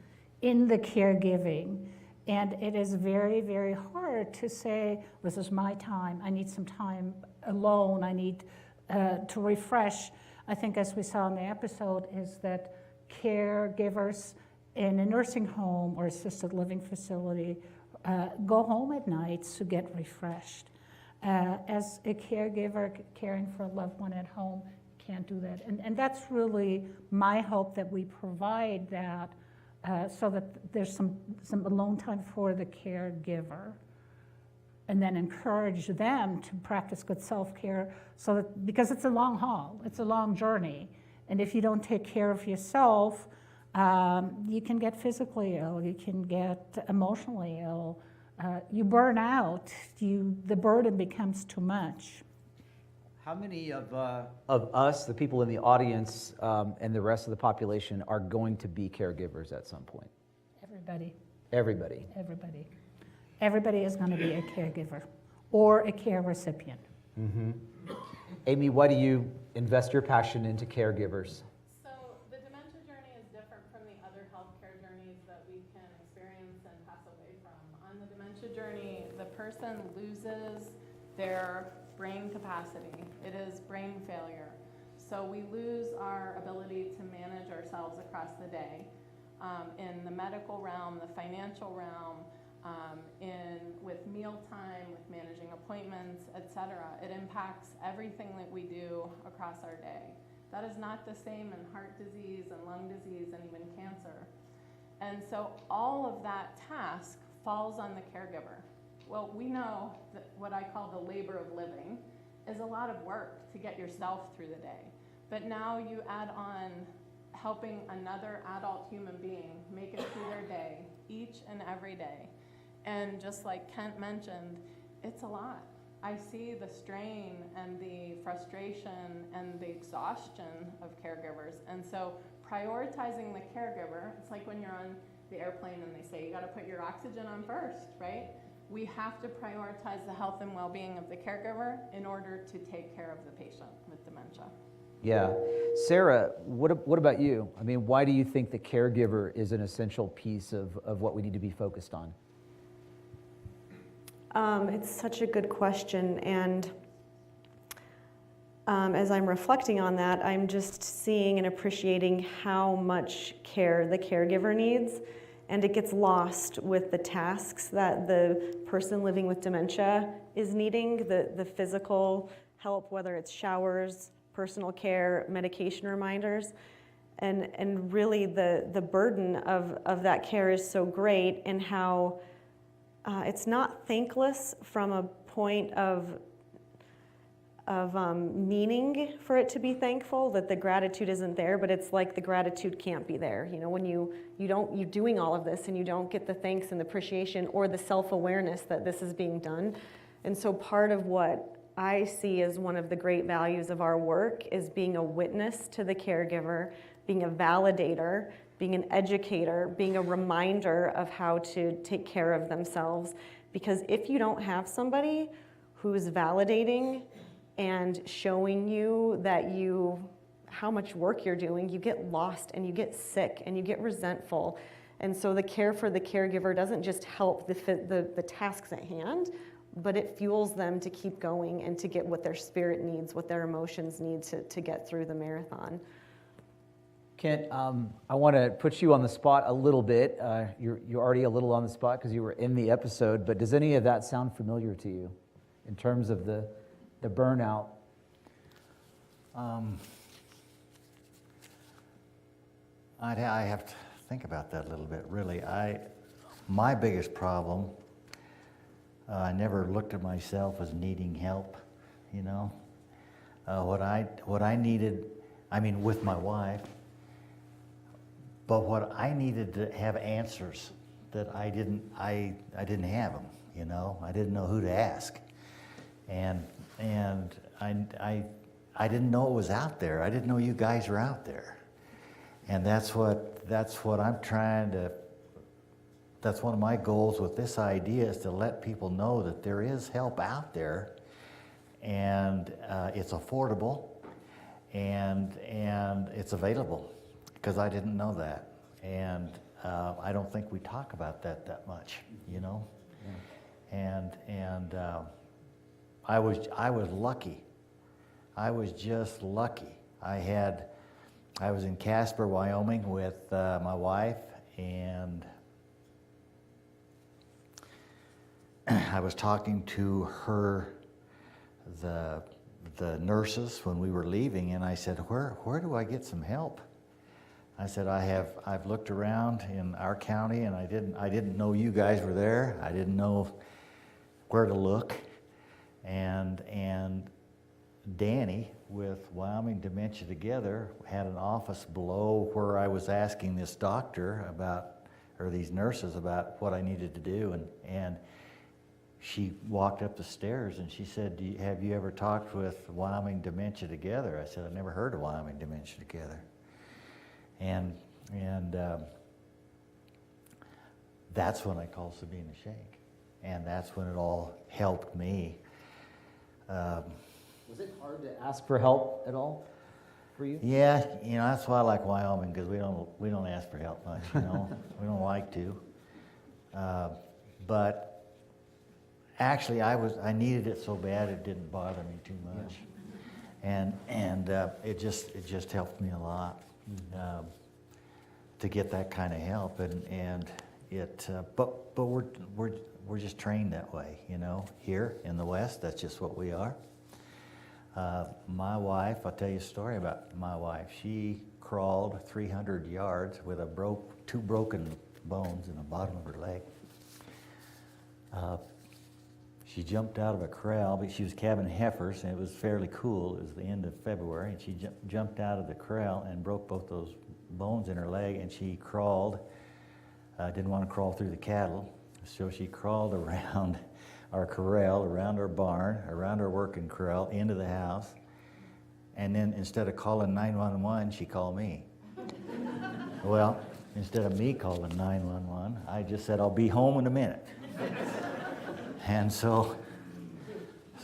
in the caregiving. And it is very, very hard to say, this is my time, I need some time alone, I need to refresh. I think as we saw in the episode is that caregivers in a nursing home or assisted living facility go home at night to get refreshed. As a caregiver caring for a loved one at home, can't do that. And that's really my hope, that we provide that so that there's some alone time for the caregiver, and then encourage them to practice good self-care, so that, because it's a long haul, it's a long journey, and if you don't take care of yourself, you can get physically ill, you can get emotionally ill, you burn out, the burden becomes too much. How many of us, the people in the audience, and the rest of the population are going to be caregivers at some point? Everybody. Everybody. Everybody. Everybody is going to be a caregiver or a care recipient. Mm-hmm. Amy, why do you invest your passion into caregivers? So the dementia journey is different from the other healthcare journeys that we can experience and pass away from. On the dementia journey, the person loses their brain capacity. It is brain failure. So we lose our ability to manage ourselves across the day. In the medical realm, the financial realm, with mealtime, with managing appointments, etc. It impacts everything that we do across our day. That is not the same in heart disease and lung disease and even cancer. And so all of that task falls on the caregiver. Well, we know that what I call the labor of living is a lot of work to get yourself through the day. But now you add on helping another adult human being make it through their day, each and every day. And just like Kent mentioned, it's a lot. I see the strain and the frustration and the exhaustion of caregivers. And so prioritizing the caregiver, it's like when you're on the airplane and they say you got to put your oxygen on first, right? We have to prioritize the health and well-being of the caregiver in order to take care of the patient with dementia. Yeah. Sarah, what about you? I mean, why do you think the caregiver is an essential piece of what we need to be focused on? It's such a good question, and as I'm reflecting on that, I'm just seeing and appreciating how much care the caregiver needs, and it gets lost with the tasks that the person living with dementia is needing, the physical help, whether it's showers, personal care, medication reminders, and really the burden of that care is so great, and how it's not thankless from a point of meaning for it to be thankful, that the gratitude isn't there, but it's like the gratitude can't be there. You know, when you're doing all of this and you don't get the thanks and the appreciation or the self-awareness that this is being done. And so part of what I see as one of the great values of our work is being a witness to the caregiver, being a validator, being an educator, being a reminder of how to take care of themselves. Because if you don't have somebody who's validating and showing you that how much work you're doing, you get lost and you get sick and you get resentful. And so the care for the caregiver doesn't just help the tasks at hand, but it fuels them to keep going and to get what their spirit needs, what their emotions need to get through the marathon. Kent, I want to put you on the spot a little bit. You're already a little on the spot because you were in the episode, but does any of that sound familiar to you in terms of the burnout? I have to think about that a little bit, really. My biggest problem, I never looked at myself as needing help, you know. What I needed, I mean, with my wife, but what I needed to have answers that I didn't have them, you know. I didn't know who to ask, and I didn't know it was out there. I didn't know you guys were out there, and that's what I'm trying to. That's one of my goals with this idea, is to let people know that there is help out there, and it's affordable, and it's available. Because I didn't know that, and I don't think we talk about that much, you know. Yeah. And I was lucky. I was just lucky. I was in Casper, Wyoming, with my wife, and I was talking to the nurses when we were leaving, and I said, where do I get some help? I said, I've looked around in our county, and I didn't know you guys were there. I didn't know where to look. And Danny with Wyoming Dementia Together had an office below where I was asking this doctor or these nurses about what I needed to do. And she walked up the stairs and she said, have you ever talked with Wyoming Dementia Together? I said, I've never heard of Wyoming Dementia Together. And that's when I called Sabine and Schenck, and that's when it all helped me. Was it hard to ask for help at all for you? Yeah, you know, that's why I like Wyoming, because we don't ask for help much, you know. We don't like to. But actually, I needed it so bad it didn't bother me too much, and it just helped me a lot. To get that kind of help, and it, but we're just trained that way, you know. Here in the West, that's just what we are. My wife, I'll tell you a story about my wife. She crawled 300 yards with two broken bones in the bottom of her leg. She jumped out of a corral, but she was cabbing heifers, and it was fairly cool. It was the end of February, and she jumped out of the corral and broke both those bones in her leg, and she crawled, didn't want to crawl through the cattle, So she crawled around our corral, around our barn, around our working corral, into the house. And then instead of calling 911, she called me. Well, instead of me calling 911, I just said, I'll be home in a minute. And so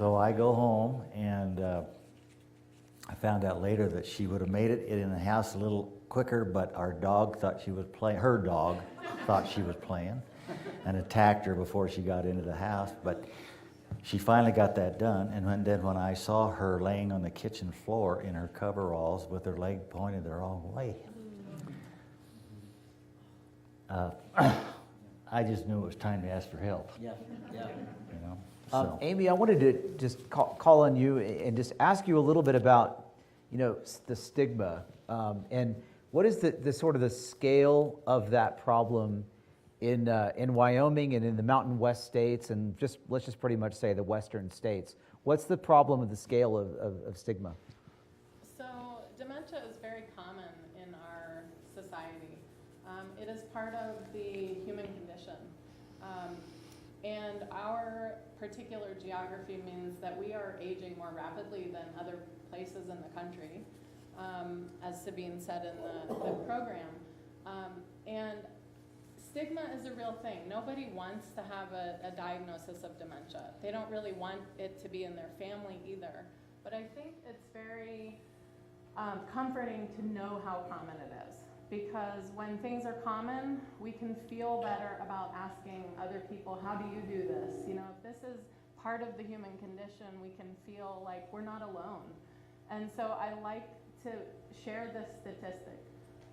I go home, and I found out later that she would have made it in the house a little quicker, but our dog thought she was playing, her dog thought she was playing, and attacked her before she got into the house. But she finally got that done, and then when I saw her laying on the kitchen floor in her coveralls with her leg pointed the wrong way, I just knew it was time to ask for help. Yeah. You know. So. Amy, I wanted to just call on you and just ask you a little bit about, the stigma, and what is the sort of the scale of that problem in Wyoming and in the Mountain West states, and let's just pretty much say the Western states. What's the problem of the scale of stigma? So dementia is very common in our society. It is part of the human condition. And our particular geography means that we are aging more rapidly than other places in the country, as Sabine said in the program. And stigma is a real thing. Nobody wants to have a diagnosis of dementia. They don't really want it to be in their family either. But I think it's very comforting to know how common it is. Because when things are common, we can feel better about asking other people, how do you do this? If this is part of the human condition, we can feel like we're not alone. And so I like to share this statistic.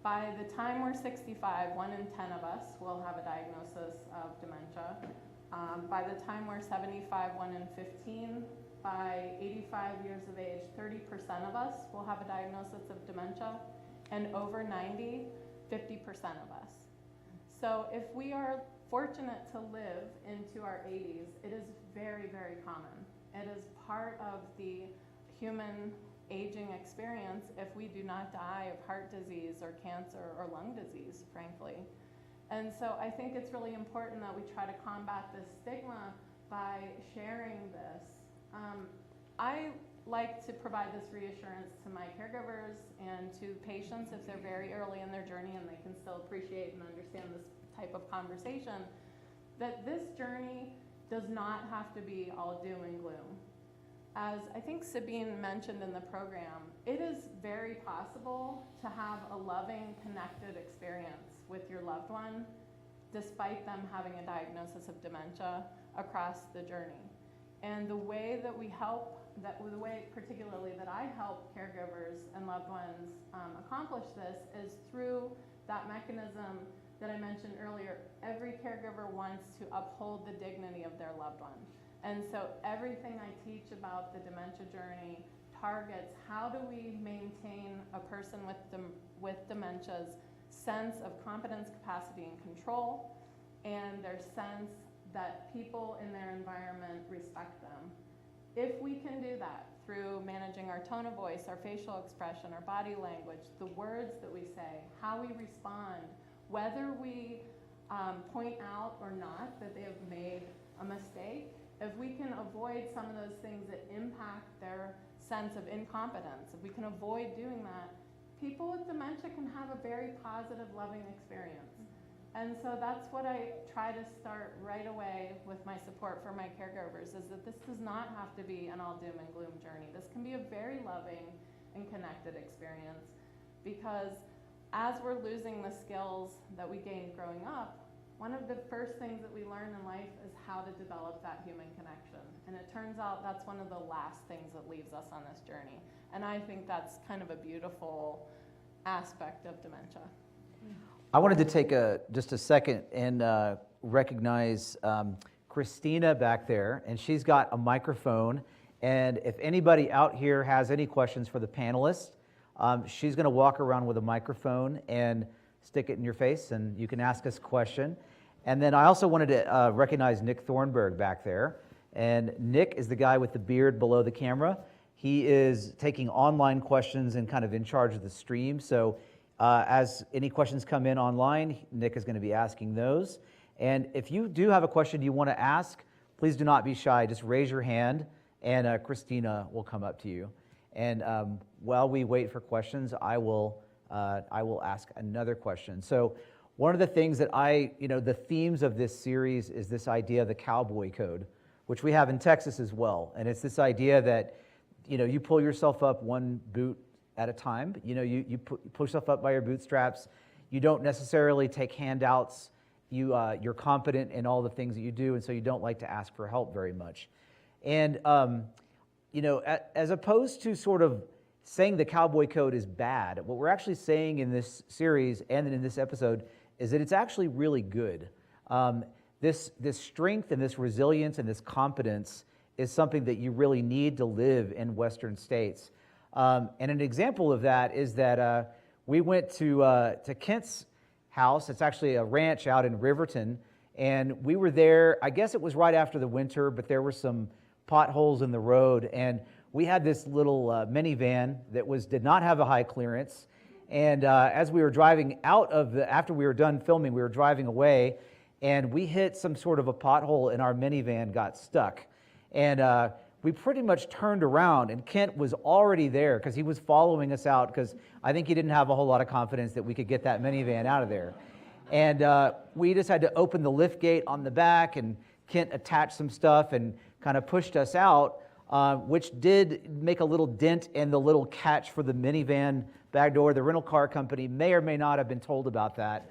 By the time we're 65, 1 in 10 of us will have a diagnosis of dementia. By the time we're 75, 1 in 15. By 85 years of age, 30% of us will have a diagnosis of dementia. And over 90, 50% of us. So if we are fortunate to live into our 80s, it is very, very common. It is part of the human aging experience if we do not die of heart disease or cancer or lung disease, frankly. And so I think it's really important that we try to combat this stigma by sharing this. I like to provide this reassurance to my caregivers and to patients if they're very early in their journey and they can still appreciate and understand this type of conversation, that this journey does not have to be all doom and gloom. As I think Sabine mentioned in the program, it is very possible to have a loving, connected experience with your loved one despite them having a diagnosis of dementia across the journey. And the way that we help, the way particularly that I help caregivers and loved ones accomplish this is through that mechanism that I mentioned earlier. Every caregiver wants to uphold the dignity of their loved one. And so everything I teach about the dementia journey targets how do we maintain a person with dementia's sense of competence, capacity, and control, and their sense that people in their environment respect them. If we can do that through managing our tone of voice, our facial expression, our body language, the words that we say, how we respond, whether we point out or not that they have made a mistake, if we can avoid some of those things that impact their sense of incompetence, if we can avoid doing that, people with dementia can have a very positive, loving experience. And so that's what I try to start right away with my support for my caregivers, is that this does not have to be an all doom and gloom journey. This can be a very loving and connected experience, because as we're losing the skills that we gained growing up, one of the first things that we learn in life is how to develop that human connection. And it turns out that's one of the last things that leaves us on this journey. And I think that's kind of a beautiful aspect of dementia. I wanted to take just a second and recognize Christina back there, and she's got a microphone. And if anybody out here has any questions for the panelists, she's going to walk around with a microphone and stick it in your face, and you can ask us a question. And then I also wanted to recognize Nick Thornburg back there. And Nick is the guy with the beard below the camera. He is taking online questions and kind of in charge of the stream. So as any questions come in online, Nick is going to be asking those. And if you do have a question you want to ask, please do not be shy. Just raise your hand, and Christina will come up to you. And while we wait for questions, I will ask another question. So one of the things that the themes of this series is this idea of the cowboy code, which we have in Texas as well. And it's this idea that, you pull yourself up one boot at a time. You pull yourself up by your bootstraps. You don't necessarily take handouts. You're competent in all the things that you do, and so you don't like to ask for help very much. And, as opposed to sort of saying the cowboy code is bad, what we're actually saying in this series and in this episode is that it's actually really good. This strength and this resilience and this competence is something that you really need to live in Western states. And an example of that is that we went to Kent's house. It's actually a ranch out in Riverton, and we were there. I guess it was right after the winter, but there were some potholes in the road, and we had this little minivan that did not have a high clearance. And as we were driving after we were done filming, we were driving away, and we hit some sort of a pothole, and our minivan got stuck. And we pretty much turned around, and Kent was already there because he was following us out, because I think he didn't have a whole lot of confidence that we could get that minivan out of there. And we just had to open the lift gate on the back, and Kent attached some stuff and kind of pushed us out, which did make a little dent in the little catch for the minivan back door. The rental car company may or may not have been told about that.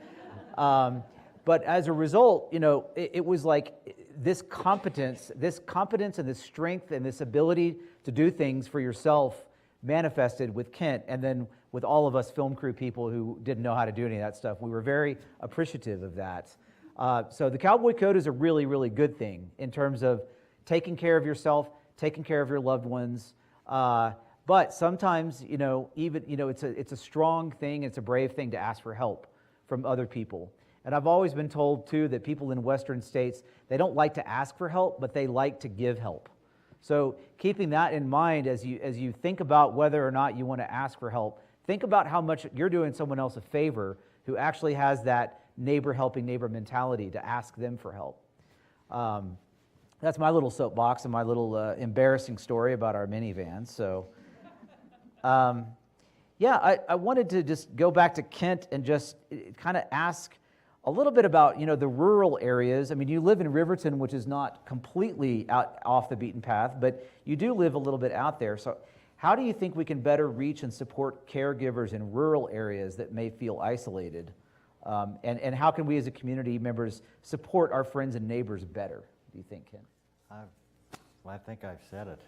But as a result, it was like this competence and this strength and this ability to do things for yourself manifested with Kent, and then with all of us film crew people who didn't know how to do any of that stuff. We were very appreciative of that. So the cowboy code is a really, really good thing in terms of taking care of yourself, taking care of your loved ones. But sometimes, it's a strong thing, it's a brave thing to ask for help from other people. And I've always been told, too, that people in Western states, they don't like to ask for help, but they like to give help. So keeping that in mind as you think about whether or not you want to ask for help, think about how much you're doing someone else a favor who actually has that neighbor helping neighbor mentality to ask them for help. That's my little soapbox and my little embarrassing story about our minivan. So, I wanted to just go back to Kent and just kind of ask a little bit about, the rural areas. I mean, you live in Riverton, which is not completely off the beaten path, but you do live a little bit out there. So how do you think we can better reach and support caregivers in rural areas that may feel isolated? And how can we as a community members support our friends and neighbors better, do you think, Ken? I think I've said it,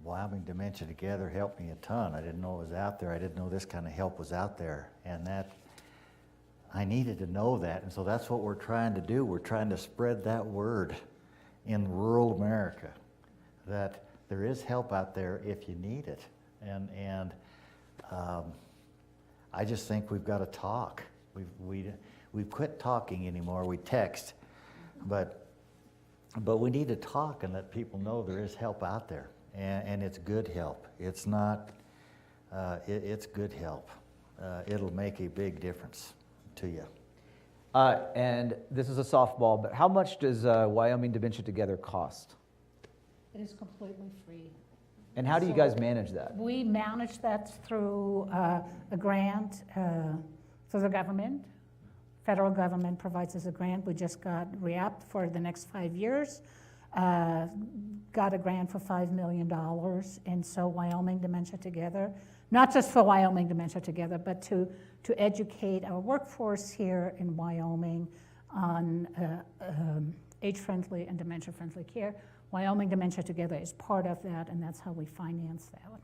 Wyoming Dementia Together helped me a ton. I didn't know it was out there. I didn't know this kind of help was out there. And I needed to know that. And so that's what we're trying to do. We're trying to spread that word in rural America, that there is help out there if you need it. And I just think we've got to talk. We've quit talking anymore. We text, but we need to talk and let people know there is help out there, and it's good help. It's not. It's good help. It'll make a big difference to you. And this is a softball, but how much does Wyoming Dementia Together cost? It is completely free. And how do you guys manage that? We manage that through a grant through the government. Federal government provides us a grant. We just got re-upped for the next 5 years. Got a grant for $5 million. And so Wyoming Dementia Together, not just for Wyoming Dementia Together, but to educate our workforce here in Wyoming on age-friendly and dementia-friendly care. Wyoming Dementia Together is part of that, and that's how we finance that.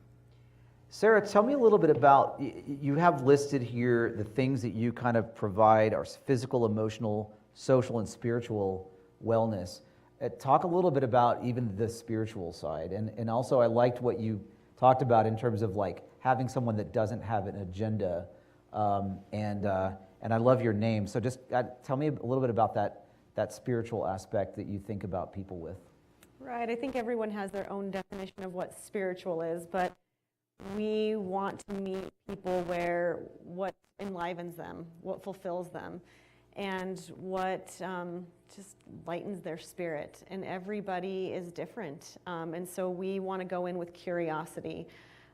Sarah, tell me a little bit about, you have listed here the things that you kind of provide are physical, emotional, social, and spiritual wellness. Talk a little bit about even the spiritual side. And also I liked what you talked about in terms of like having someone that doesn't have an agenda. And I love your name. So just tell me a little bit about that spiritual aspect that you think about people with. Right, I think everyone has their own definition of what spiritual is, but we want to meet people where what enlivens them, what fulfills them. and what just lightens their spirit. And everybody is different. And so we want to go in with curiosity.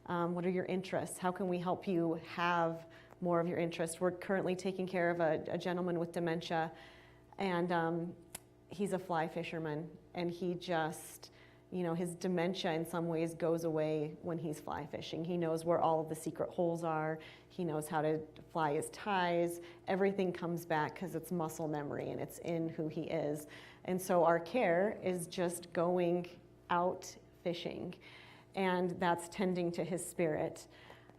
What are your interests? How can we help you have more of your interests? We're currently taking care of a gentleman with dementia, and he's a fly fisherman, and he just, his dementia in some ways goes away when he's fly fishing. He knows where all of the secret holes are. He knows how to fly his ties. Everything comes back because it's muscle memory and it's in who he is. And so our care is just going out fishing, and that's tending to his spirit.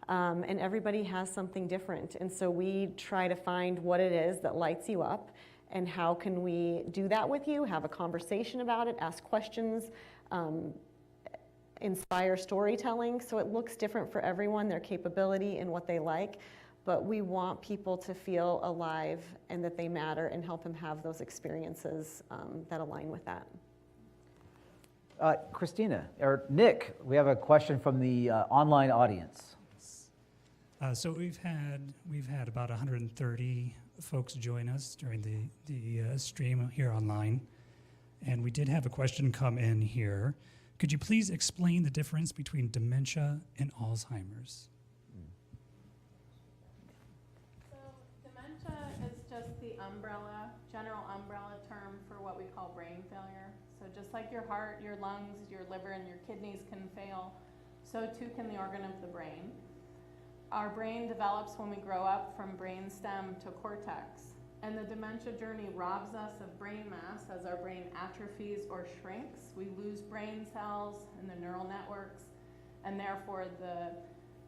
And everybody has something different. And so we try to find what it is that lights you up, and how can we do that with you, have a conversation about it, ask questions, inspire storytelling. So it looks different for everyone, their capability and what they like, but we want people to feel alive and that they matter, and help them have those experiences that align with that. Christina, or Nick, we have a question from the online audience. So we've had about 130 folks join us during the stream here online, and we did have a question come in here. Could you please explain the difference between dementia and Alzheimer's? So dementia is just the general umbrella term for what we call brain failure. So just like your heart, your lungs, your liver, and your kidneys can fail, so too can the organ of the brain. Our brain develops when we grow up from brainstem to cortex, and the dementia journey robs us of brain mass as our brain atrophies or shrinks. We lose brain cells and the neural networks, and therefore the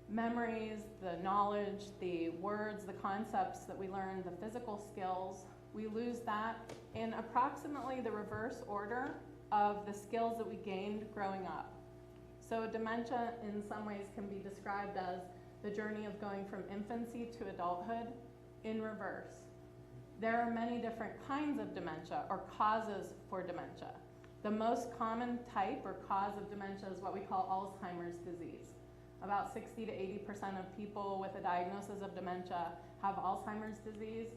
memories, the knowledge, the words, the concepts that we learn, the physical skills, we lose that in approximately the reverse order of the skills that we gained growing up. So dementia in some ways can be described as the journey of going from infancy to adulthood in reverse. There are many different kinds of dementia or causes for dementia. The most common type or cause of dementia is what we call Alzheimer's disease. About 60 to 80% of people with a diagnosis of dementia have Alzheimer's disease.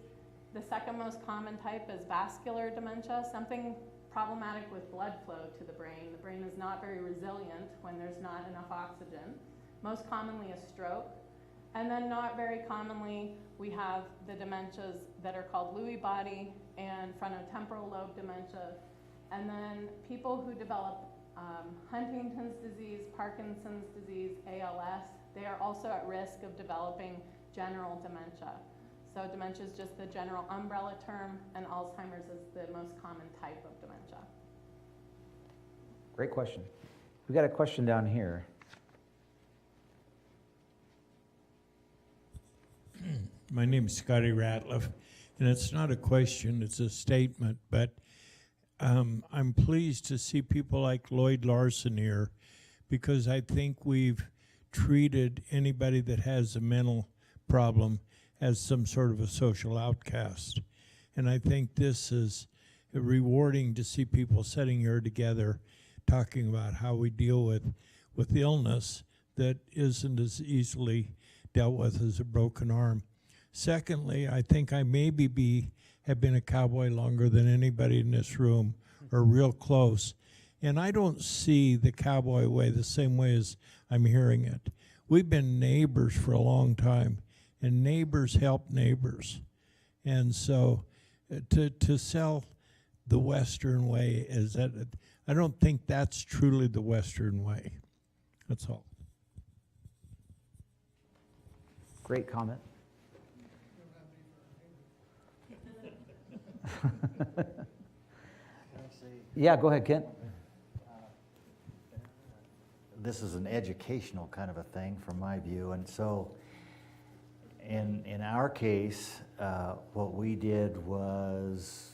The second most common type is vascular dementia, something problematic with blood flow to the brain. The brain is not very resilient when there's not enough oxygen. Most commonly a stroke. And then not very commonly, we have the dementias that are called Lewy body and frontotemporal lobe dementia. And then people who develop Huntington's disease, Parkinson's disease, ALS, they are also at risk of developing general dementia. So dementia is just the general umbrella term, and Alzheimer's is the most common type of dementia. Great question. We got a question down here. My name is Scotty Ratliff, and it's not a question, it's a statement, but I'm pleased to see people like Lloyd Larson here, because I think we've treated anybody that has a mental problem as some sort of a social outcast. And I think this is rewarding to see people sitting here together talking about how we deal with illness that isn't as easily dealt with as a broken arm. Secondly, I think I maybe have been a cowboy longer than anybody in this room, or real close. And I don't see the cowboy way the same way as I'm hearing it. We've been neighbors for a long time, and neighbors help neighbors. And so to sell the Western way is that, I don't think that's truly the Western way. That's all. Great comment. Yeah, go ahead, Kent. This is an educational kind of a thing from my view, and so in our case, what we did was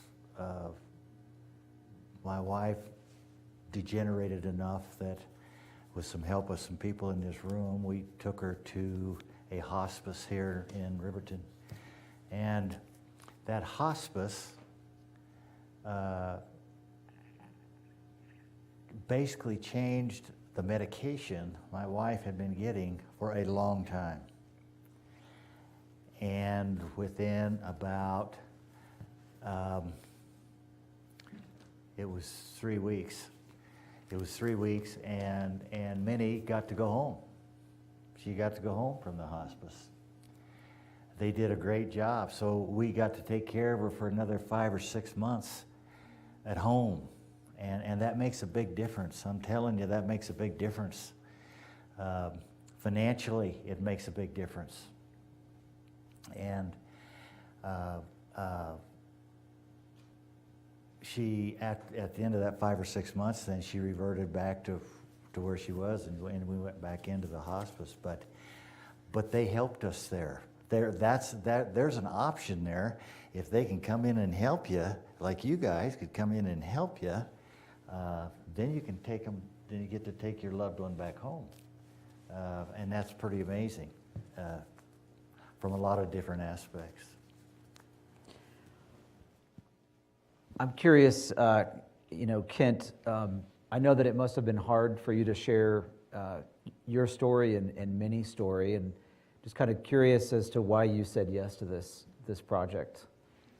my wife degenerated enough that with some help with some people in this room, we took her to a hospice here in Riverton. And that hospice basically changed the medication my wife had been getting for a long time. And within about it was 3 weeks. It was 3 weeks, and Minnie got to go home. She got to go home from the hospice. They did a great job, so we got to take care of her for another 5 or 6 months at home, and that makes a big difference. I'm telling you, that makes a big difference. Financially, it makes a big difference. And she, at the end of that 5 or 6 months, then she reverted back to where she was, and we went back into the hospice. But they helped us there. There's an option there. If they can come in and help you, like you guys could come in and help you, then you can take them. Then you get to take your loved one back home, and that's pretty amazing from a lot of different aspects. I'm curious, Kent, I know that it must have been hard for you to share your story and Minnie's story, and just kind of curious as to why you said yes to this project.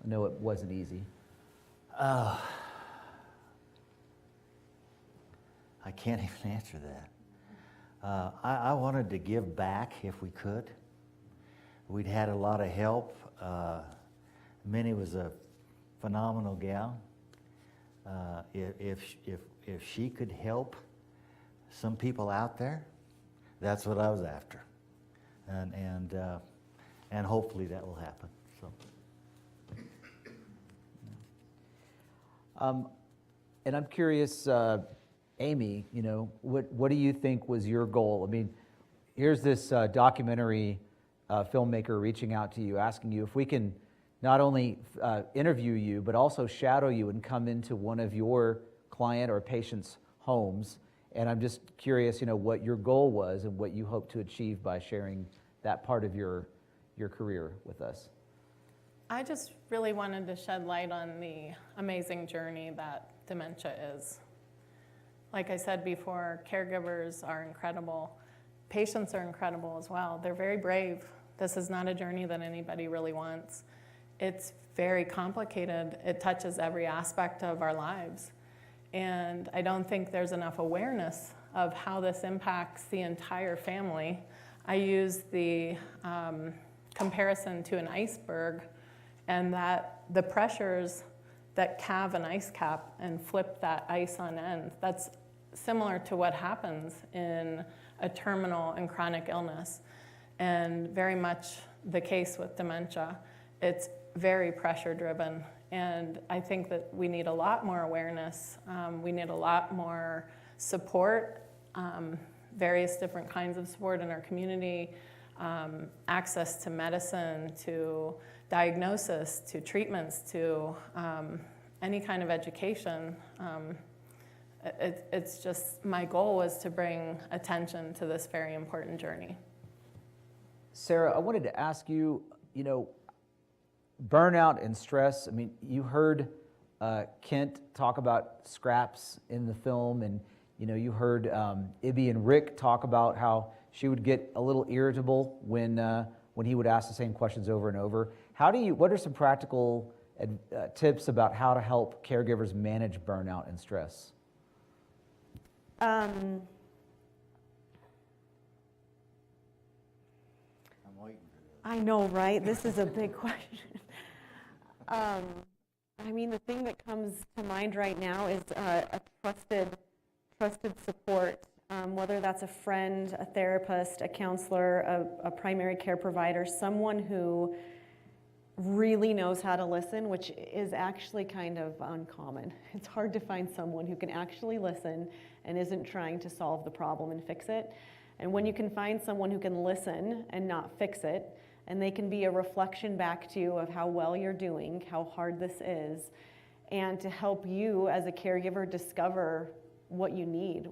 I know it wasn't easy. I can't even answer that. I wanted to give back if we could. We'd had a lot of help. Minnie was a phenomenal gal. If she could help some people out there, that's what I was after, and hopefully that will happen. So. And I'm curious, Amy, what do you think was your goal? I mean, here's this documentary filmmaker reaching out to you, asking you if we can not only interview you, but also shadow you and come into one of your client or patient's homes. And I'm just curious, what your goal was and what you hope to achieve by sharing that part of your career with us. I just really wanted to shed light on the amazing journey that dementia is. Like I said before, caregivers are incredible. Patients are incredible as well. They're very brave. This is not a journey that anybody really wants. It's very complicated. It touches every aspect of our lives. And I don't think there's enough awareness of how this impacts the entire family. I use the comparison to an iceberg, and that the pressures that calve an ice cap and flip that ice on end, that's similar to what happens in a terminal and chronic illness, and very much the case with dementia. It's very pressure driven, and I think that we need a lot more awareness. We need a lot more support, various different kinds of support in our community, access to medicine, to diagnosis, to treatments, to any kind of education. It's just, my goal was to bring attention to this very important journey. Sarah, I wanted to ask you, burnout and stress. I mean, you heard Kent talk about scraps in the film, and you heard Ibby and Rick talk about how she would get a little irritable when he would ask the same questions over and over. What are some practical tips about how to help caregivers manage burnout and stress? I'm waiting for this. I know, right? This is a big question. I mean, the thing that comes to mind right now is a trusted support, whether that's a friend, a therapist, a counselor, a primary care provider, someone who really knows how to listen, which is actually kind of uncommon. It's hard to find someone who can actually listen and isn't trying to solve the problem and fix it. And when you can find someone who can listen and not fix it, and they can be a reflection back to you of how well you're doing, how hard this is, and to help you as a caregiver discover what you need.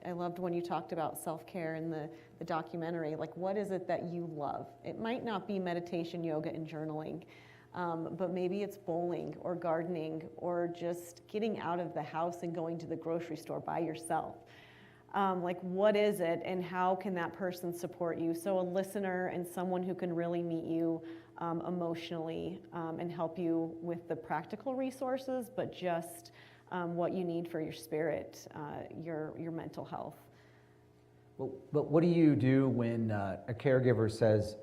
I loved when you talked about self-care in the documentary, like what is it that you love? It might not be meditation, yoga, and journaling, but maybe it's bowling or gardening or just getting out of the house and going to the grocery store by yourself. Like what is it and how can that person support you? So a listener and someone who can really meet you emotionally, and help you with the practical resources, but just what you need for your spirit, your mental health. But what do you do when a caregiver says,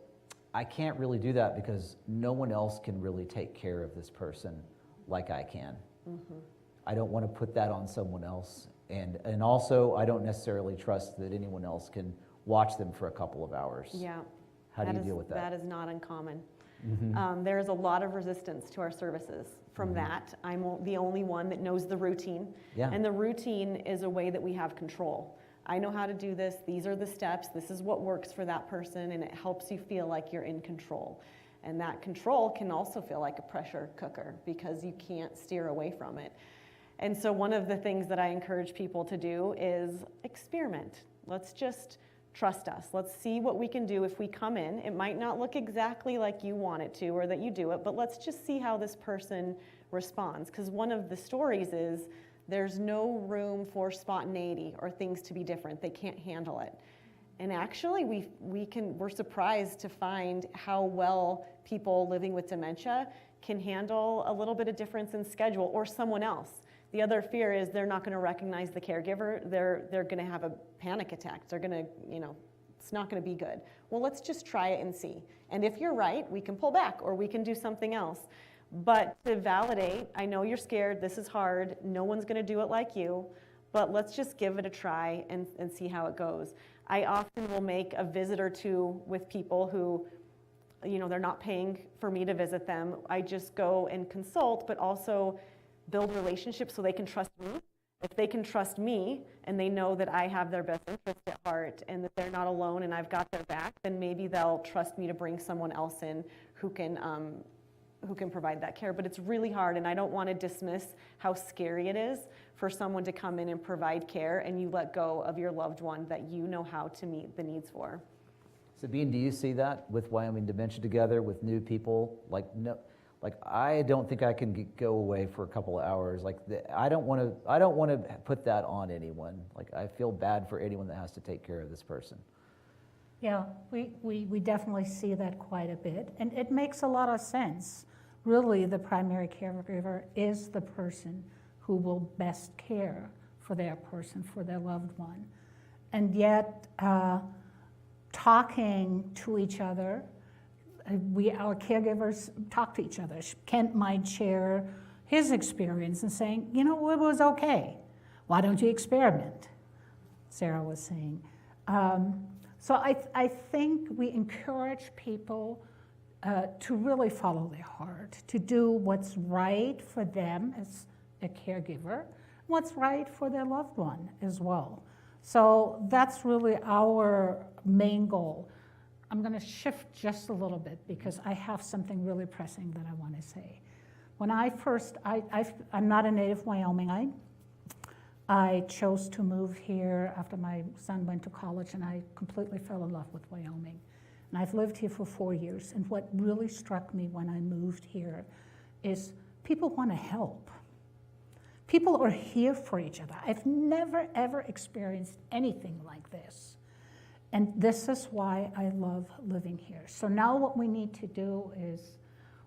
I can't really do that because no one else can really take care of this person like I can? Mm-hmm. I don't want to put that on someone else. And also, I don't necessarily trust that anyone else can watch them for a couple of hours. Yeah. How do you deal with that? That is not uncommon. Mm-hmm. There is a lot of resistance to our services from that. I'm the only one that knows the routine. Yeah. And the routine is a way that we have control. I know how to do this. These are the steps. This is what works for that person, and it helps you feel like you're in control. And that control can also feel like a pressure cooker because you can't steer away from it. And so one of the things that I encourage people to do is experiment. Let's just trust us. Let's see what we can do if we come in. It might not look exactly like you want it to or that you do it, but let's just see how this person responds. Because one of the stories is there's no room for spontaneity or things to be different. They can't handle it. And actually, we're surprised to find how well people living with dementia can handle a little bit of difference in schedule or someone else. The other fear is they're not going to recognize the caregiver. They're going to have a panic attack. They're going to, it's not going to be good. Well, let's just try it and see. And if you're right, we can pull back or we can do something else. But to validate, I know you're scared, this is hard, no one's going to do it like you, but let's just give it a try and see how it goes. I often will make a visit or two with people who, they're not paying for me to visit them. I just go and consult, but also build relationships so they can trust me. If they can trust me and they know that I have their best interest at heart and that they're not alone and I've got their back, then maybe they'll trust me to bring someone else in who can provide that care. But it's really hard, and I don't want to dismiss how scary it is for someone to come in and provide care and you let go of your loved one that you know how to meet the needs for. Sabine, do you see that with Wyoming Dementia Together, with new people? I don't think I can go away for a couple of hours. I don't want to put that on anyone. I feel bad for anyone that has to take care of this person. Yeah, we definitely see that quite a bit, and it makes a lot of sense. Really, the primary caregiver is the person who will best care for their person, for their loved one. And yet, talking to each other, our caregivers talk to each other. Kent might share his experience and saying, it was okay. Why don't you experiment? Sarah was saying. So I think we encourage people to really follow their heart, to do what's right for them as a caregiver, what's right for their loved one as well. So that's really our main goal. I'm going to shift just a little bit because I have something really pressing that I want to say. When I first, I'm not a native Wyomingite. I chose to move here after my son went to college, and I completely fell in love with Wyoming. And I've lived here for 4 years, and what really struck me when I moved here is people want to help. People are here for each other. I've never, ever experienced anything like this. And this is why I love living here. So now what we need to do is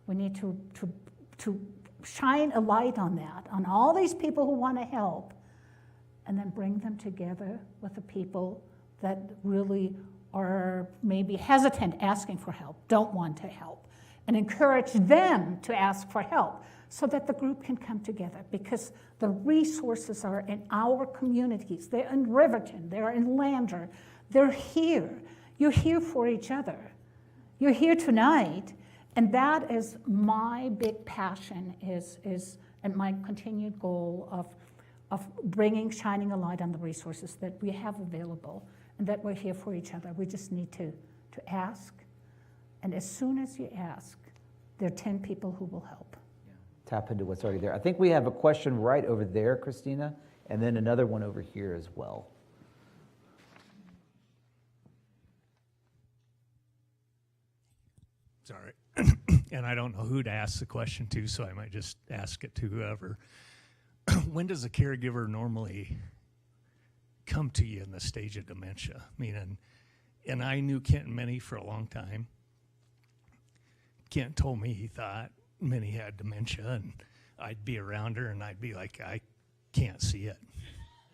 we need to shine a light on that, on all these people who want to help, and then bring them together with the people that really are maybe hesitant asking for help, don't want to help, and encourage them to ask for help so that the group can come together, because the resources are in our communities. They're in Riverton, they're in Lander, they're here. You're here for each other. You're here tonight, and that is my big passion and my continued goal of shining a light on the resources that we have available and that we're here for each other. We just need to ask, and as soon as you ask, there are 10 people who will help. Yeah. Tap into what's already there. I think we have a question right over there, Christina, and then another one over here as well. Sorry. And I don't know who to ask the question to, so I might just ask it to whoever. When does a caregiver normally come to you in the stage of dementia? I mean, and I knew Kent and Minnie for a long time. Kent told me he thought Minnie had dementia, and I'd be around her and I'd be like, I can't see it.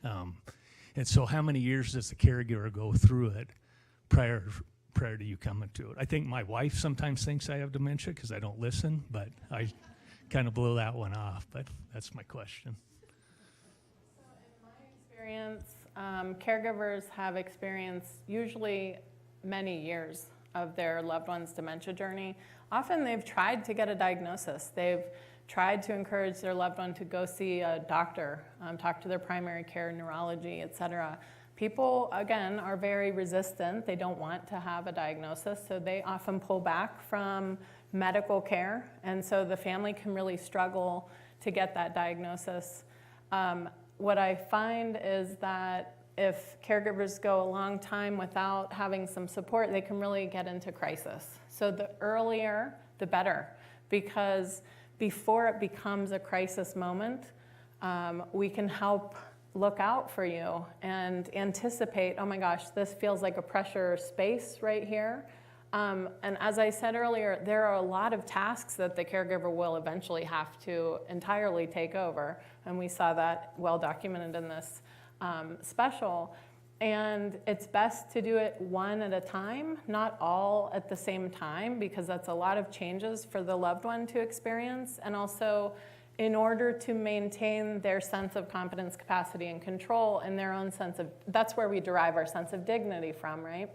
And so how many years does the caregiver go through it prior to you coming to it? I think my wife sometimes thinks I have dementia because I don't listen, but I kind of blew that one off, but that's my question. Experience, caregivers have experienced usually many years of their loved one's dementia journey. Often they've tried to get a diagnosis. They've tried to encourage their loved one to go see a doctor, talk to their primary care, neurology, et cetera. People, again, are very resistant. They don't want to have a diagnosis, so they often pull back from medical care, and so the family can really struggle to get that diagnosis. What I find is that if caregivers go a long time without having some support, they can really get into crisis. So the earlier, the better, because before it becomes a crisis moment, we can help look out for you and anticipate, oh my gosh, this feels like a pressure space right here. And as I said earlier, there are a lot of tasks that the caregiver will eventually have to entirely take over. And we saw that well documented in this special. And it's best to do it one at a time, not all at the same time, because that's a lot of changes for the loved one to experience. And also, in order to maintain their sense of competence, capacity, and control, and their own sense of, that's where we derive our sense of dignity from, right?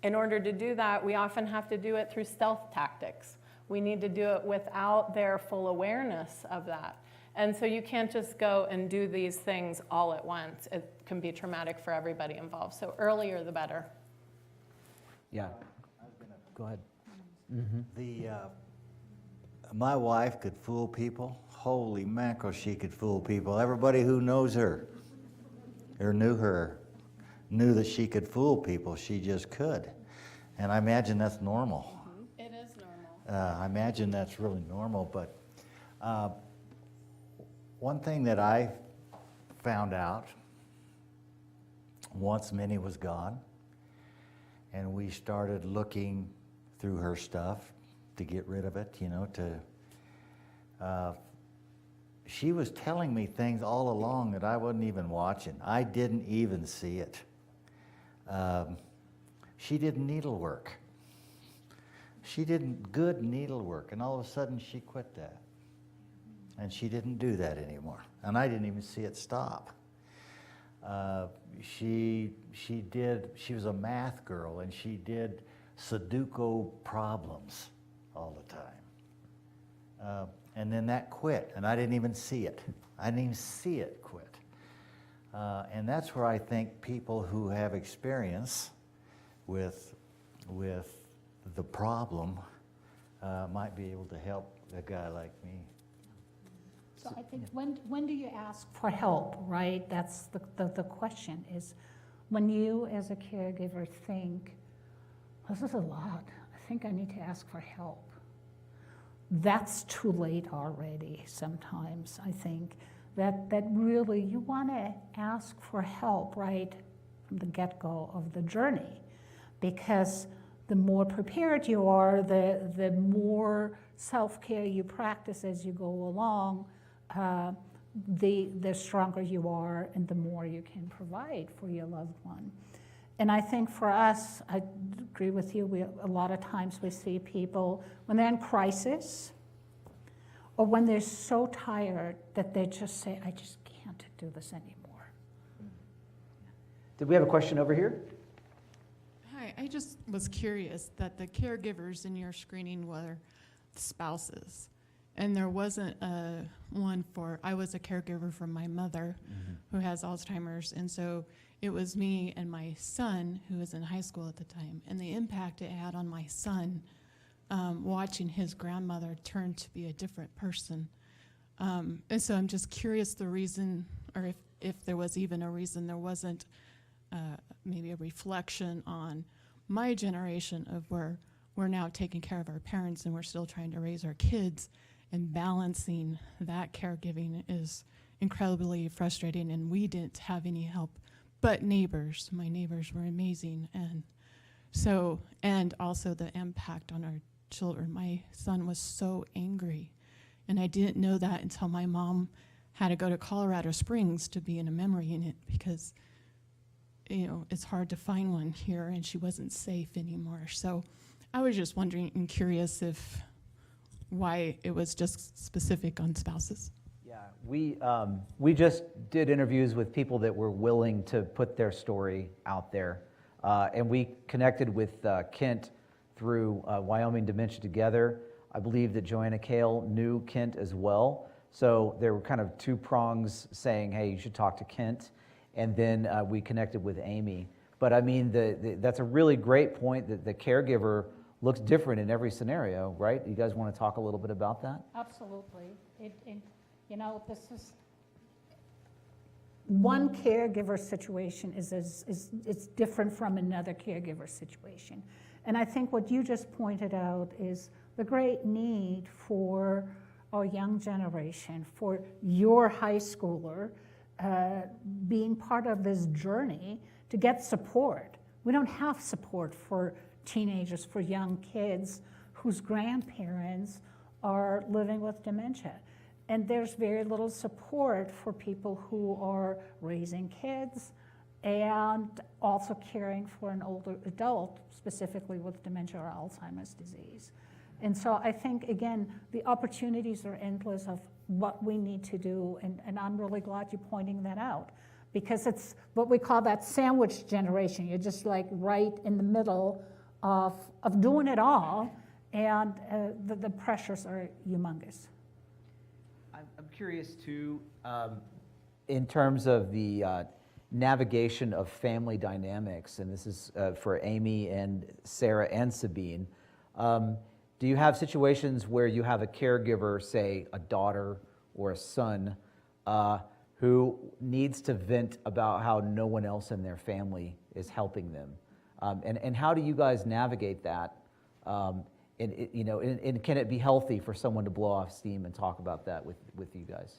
In order to do that, we often have to do it through stealth tactics. We need to do it without their full awareness of that. And so you can't just go and do these things all at once. It can be traumatic for everybody involved. So earlier, the better. Yeah. Go ahead. My wife could fool people. Holy mackerel, she could fool people. Everybody who knows her or knew her knew that she could fool people. She just could. And I imagine that's normal. It is normal. I imagine that's really normal. But one thing that I found out once Minnie was gone, and we started looking through her stuff to get rid of it, you know, she was telling me things all along that I wasn't even watching. I didn't even see it. She did needlework. She did good needlework, and all of a sudden she quit that. And she didn't do that anymore. And I didn't even see it stop. She was a math girl, and she did Sudoku problems all the time. And then that quit, and I didn't even see it. I didn't even see it quit. And that's where I think people who have experience with the problem might be able to help a guy like me. So I think when do you ask for help, right? That's the question is when you as a caregiver think, this is a lot, I think I need to ask for help. That's too late already sometimes, I think. That really, you want to ask for help right from the get-go of the journey, because the more prepared you are, the more self-care you practice as you go along, the stronger you are and the more you can provide for your loved one. And I think for us, I agree with you, a lot of times we see people when they're in crisis or when they're so tired that they just say, I just can't do this anymore. Did we have a question over here? Hi, I just was curious that the caregivers in your screening were spouses. And there wasn't one for, I was a caregiver for my mother who has Alzheimer's. And so it was me and my son who was in high school at the time. And the impact it had on my son, watching his grandmother turn to be a different person. And so I'm just curious the reason, or if there was even a reason there wasn't maybe a reflection on my generation of where we're now taking care of our parents and we're still trying to raise our kids, and balancing that caregiving is incredibly frustrating, and we didn't have any help but neighbors. My neighbors were amazing, and so, and also the impact on our children. My son was so angry, and I didn't know that until my mom had to go to Colorado Springs to be in a memory unit because, you know, it's hard to find one here, and she wasn't safe anymore. So I was just wondering and curious if why it was just specific on spouses. Yeah, we just did interviews with people that were willing to put their story out there, and we connected with Kent through Wyoming Dementia Together. I believe that Joanna Kail knew Kent as well, so there were kind of two prongs saying, hey, you should talk to Kent, and then we connected with Amy. But I mean, that's a really great point that the caregiver looks different in every scenario, right? You guys want to talk a little bit about that? Absolutely. You know, this is one caregiver situation is different from another caregiver situation. And I think what you just pointed out is the great need for our young generation, for your high schooler being part of this journey to get support. We don't have support for teenagers, for young kids whose grandparents are living with dementia. And there's very little support for people who are raising kids and also caring for an older adult, specifically with dementia or Alzheimer's disease. And so I think, again, the opportunities are endless of what we need to do, and I'm really glad you're pointing that out, because it's what we call that sandwich generation. You're just like right in the middle of doing it all, and the pressures are humongous. I'm curious too, in terms of the navigation of family dynamics, and this is for Amy and Sarah and Sabine. Do you have situations where you have a caregiver, say a daughter or a son, who needs to vent about how no one else in their family is helping them? And how do you guys navigate that? And can it be healthy for someone to blow off steam and talk about that with you guys?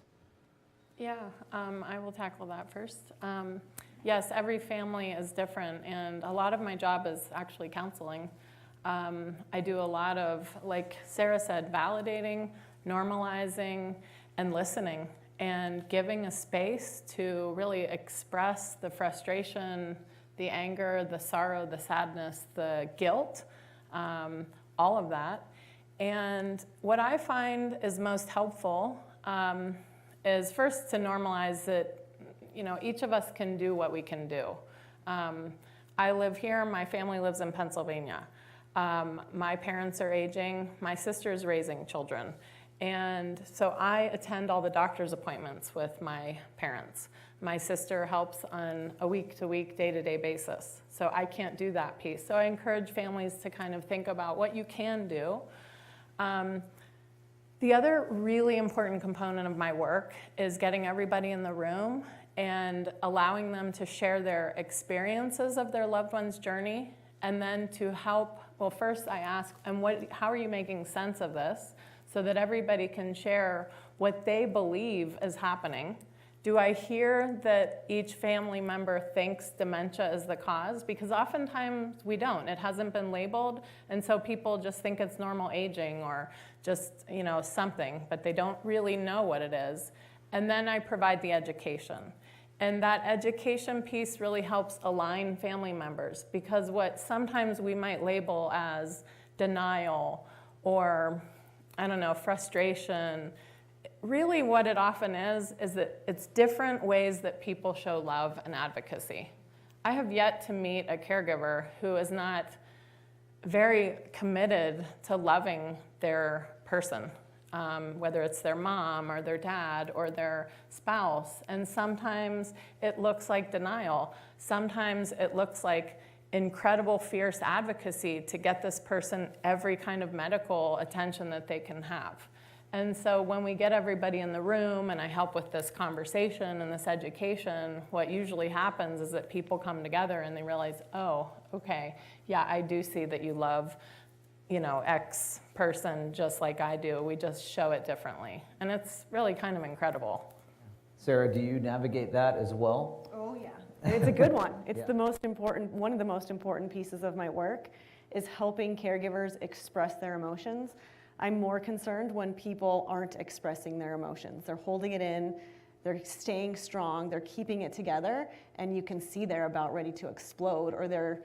Yeah, I will tackle that first. Yes, every family is different, and a lot of my job is actually counseling. I do a lot of, like Sarah said, validating, normalizing, and listening, and giving a space to really express the frustration, the anger, the sorrow, the sadness, the guilt, all of that. And what I find is most helpful is first to normalize that, you know, each of us can do what we can do. I live here, my family lives in Pennsylvania. My parents are aging, my sister's raising children. And so I attend all the doctor's appointments with my parents. My sister helps on a week-to-week, day-to-day basis. So I can't do that piece. So I encourage families to kind of think about what you can do. The other really important component of my work is getting everybody in the room and allowing them to share their experiences of their loved one's journey, and then to help, well, first I ask, and how are you making sense of this, so that everybody can share what they believe is happening. Do I hear that each family member thinks dementia is the cause? Because oftentimes we don't. It hasn't been labeled, and so people just think it's normal aging or just, you know, something, but they don't really know what it is. And then I provide the education. And that education piece really helps align family members, because what sometimes we might label as denial or, I don't know, frustration, really what it often is that it's different ways that people show love and advocacy. I have yet to meet a caregiver who is not very committed to loving their person, whether it's their mom or their dad or their spouse. And sometimes it looks like denial. Sometimes it looks like incredible fierce advocacy to get this person every kind of medical attention that they can have. And so when we get everybody in the room and I help with this conversation and this education, what usually happens is that people come together and they realize, oh, okay, yeah, I do see that you love, you know, X person just like I do. We just show it differently. And it's really kind of incredible. Sarah, do you navigate that as well? Oh, yeah. It's a good one. It's the most important, one of the most important pieces of my work. is helping caregivers express their emotions. I'm more concerned when people aren't expressing their emotions. They're holding it in, they're staying strong, they're keeping it together, and you can see they're about ready to explode, or they're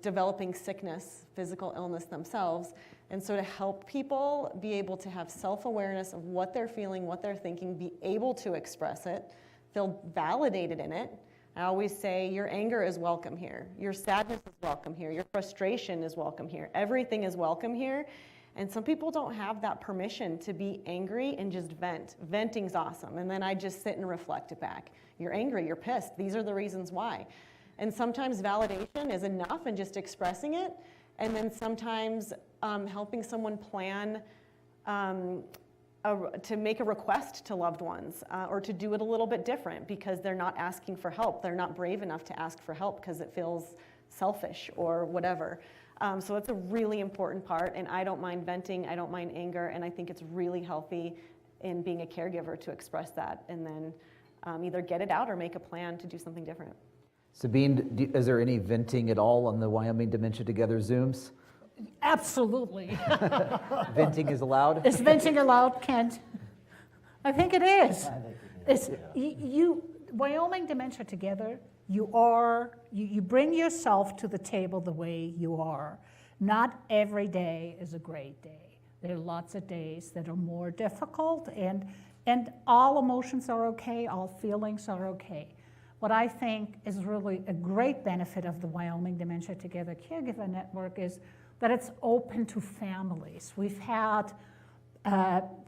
developing sickness, physical illness themselves. And so to help people be able to have self-awareness of what they're feeling, what they're thinking, be able to express it, feel validated in it. I always say your anger is welcome here. Your sadness is welcome here. Your frustration is welcome here. Everything is welcome here. And some people don't have that permission to be angry and just vent. Venting's awesome. And then I just sit and reflect it back. You're angry, you're pissed. These are the reasons why. And sometimes validation is enough and just expressing it. And then sometimes helping someone plan to make a request to loved ones or to do it a little bit different because they're not asking for help. They're not brave enough to ask for help because it feels selfish or whatever. So it's a really important part, and I don't mind venting, I don't mind anger, and I think it's really healthy in being a caregiver to express that and then either get it out or make a plan to do something different. Sabine, is there any venting at all on the Wyoming Dementia Together Zooms? Absolutely. Venting is allowed? Is venting allowed, Kent? I think it is. It's, Wyoming Dementia Together, you bring yourself to the table the way you are. Not every day is a great day. There are lots of days that are more difficult, and all emotions are okay, all feelings are okay. What I think is really a great benefit of the Wyoming Dementia Together Caregiver Network is that it's open to families. We've had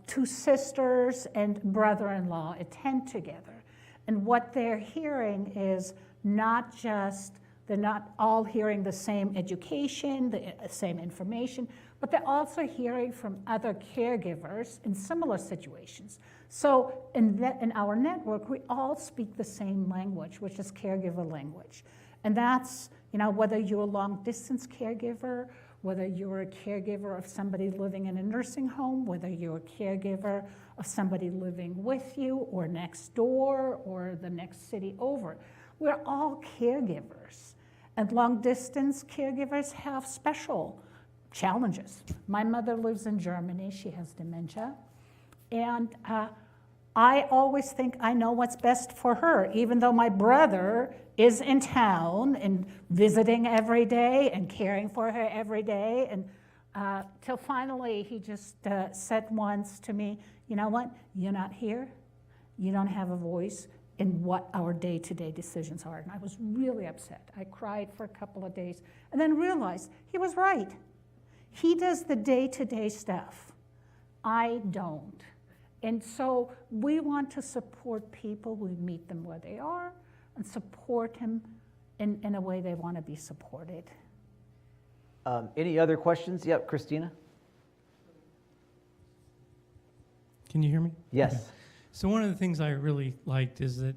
2 sisters and brother-in-law attend together. And what they're hearing is not just, they're not all hearing the same education, the same information, but they're also hearing from other caregivers in similar situations. So in our network, we all speak the same language, which is caregiver language. And that's, whether you're a long-distance caregiver, whether you're a caregiver of somebody living in a nursing home, whether you're a caregiver of somebody living with you or next door or the next city over. We're all caregivers. And long-distance caregivers have special challenges. My mother lives in Germany. She has dementia. And I always think I know what's best for her, even though my brother is in town and visiting every day and caring for her every day. And till finally he just said once to me, you know what, you're not here, you don't have a voice in what our day-to-day decisions are. And I was really upset. I cried for a couple of days and then realized he was right. He does the day-to-day stuff. I don't. And so we want to support people. We meet them where they are and support them in a way they want to be supported. Any other questions? Yep, Christina? Can you hear me? Yes. Okay. So one of the things I really liked is that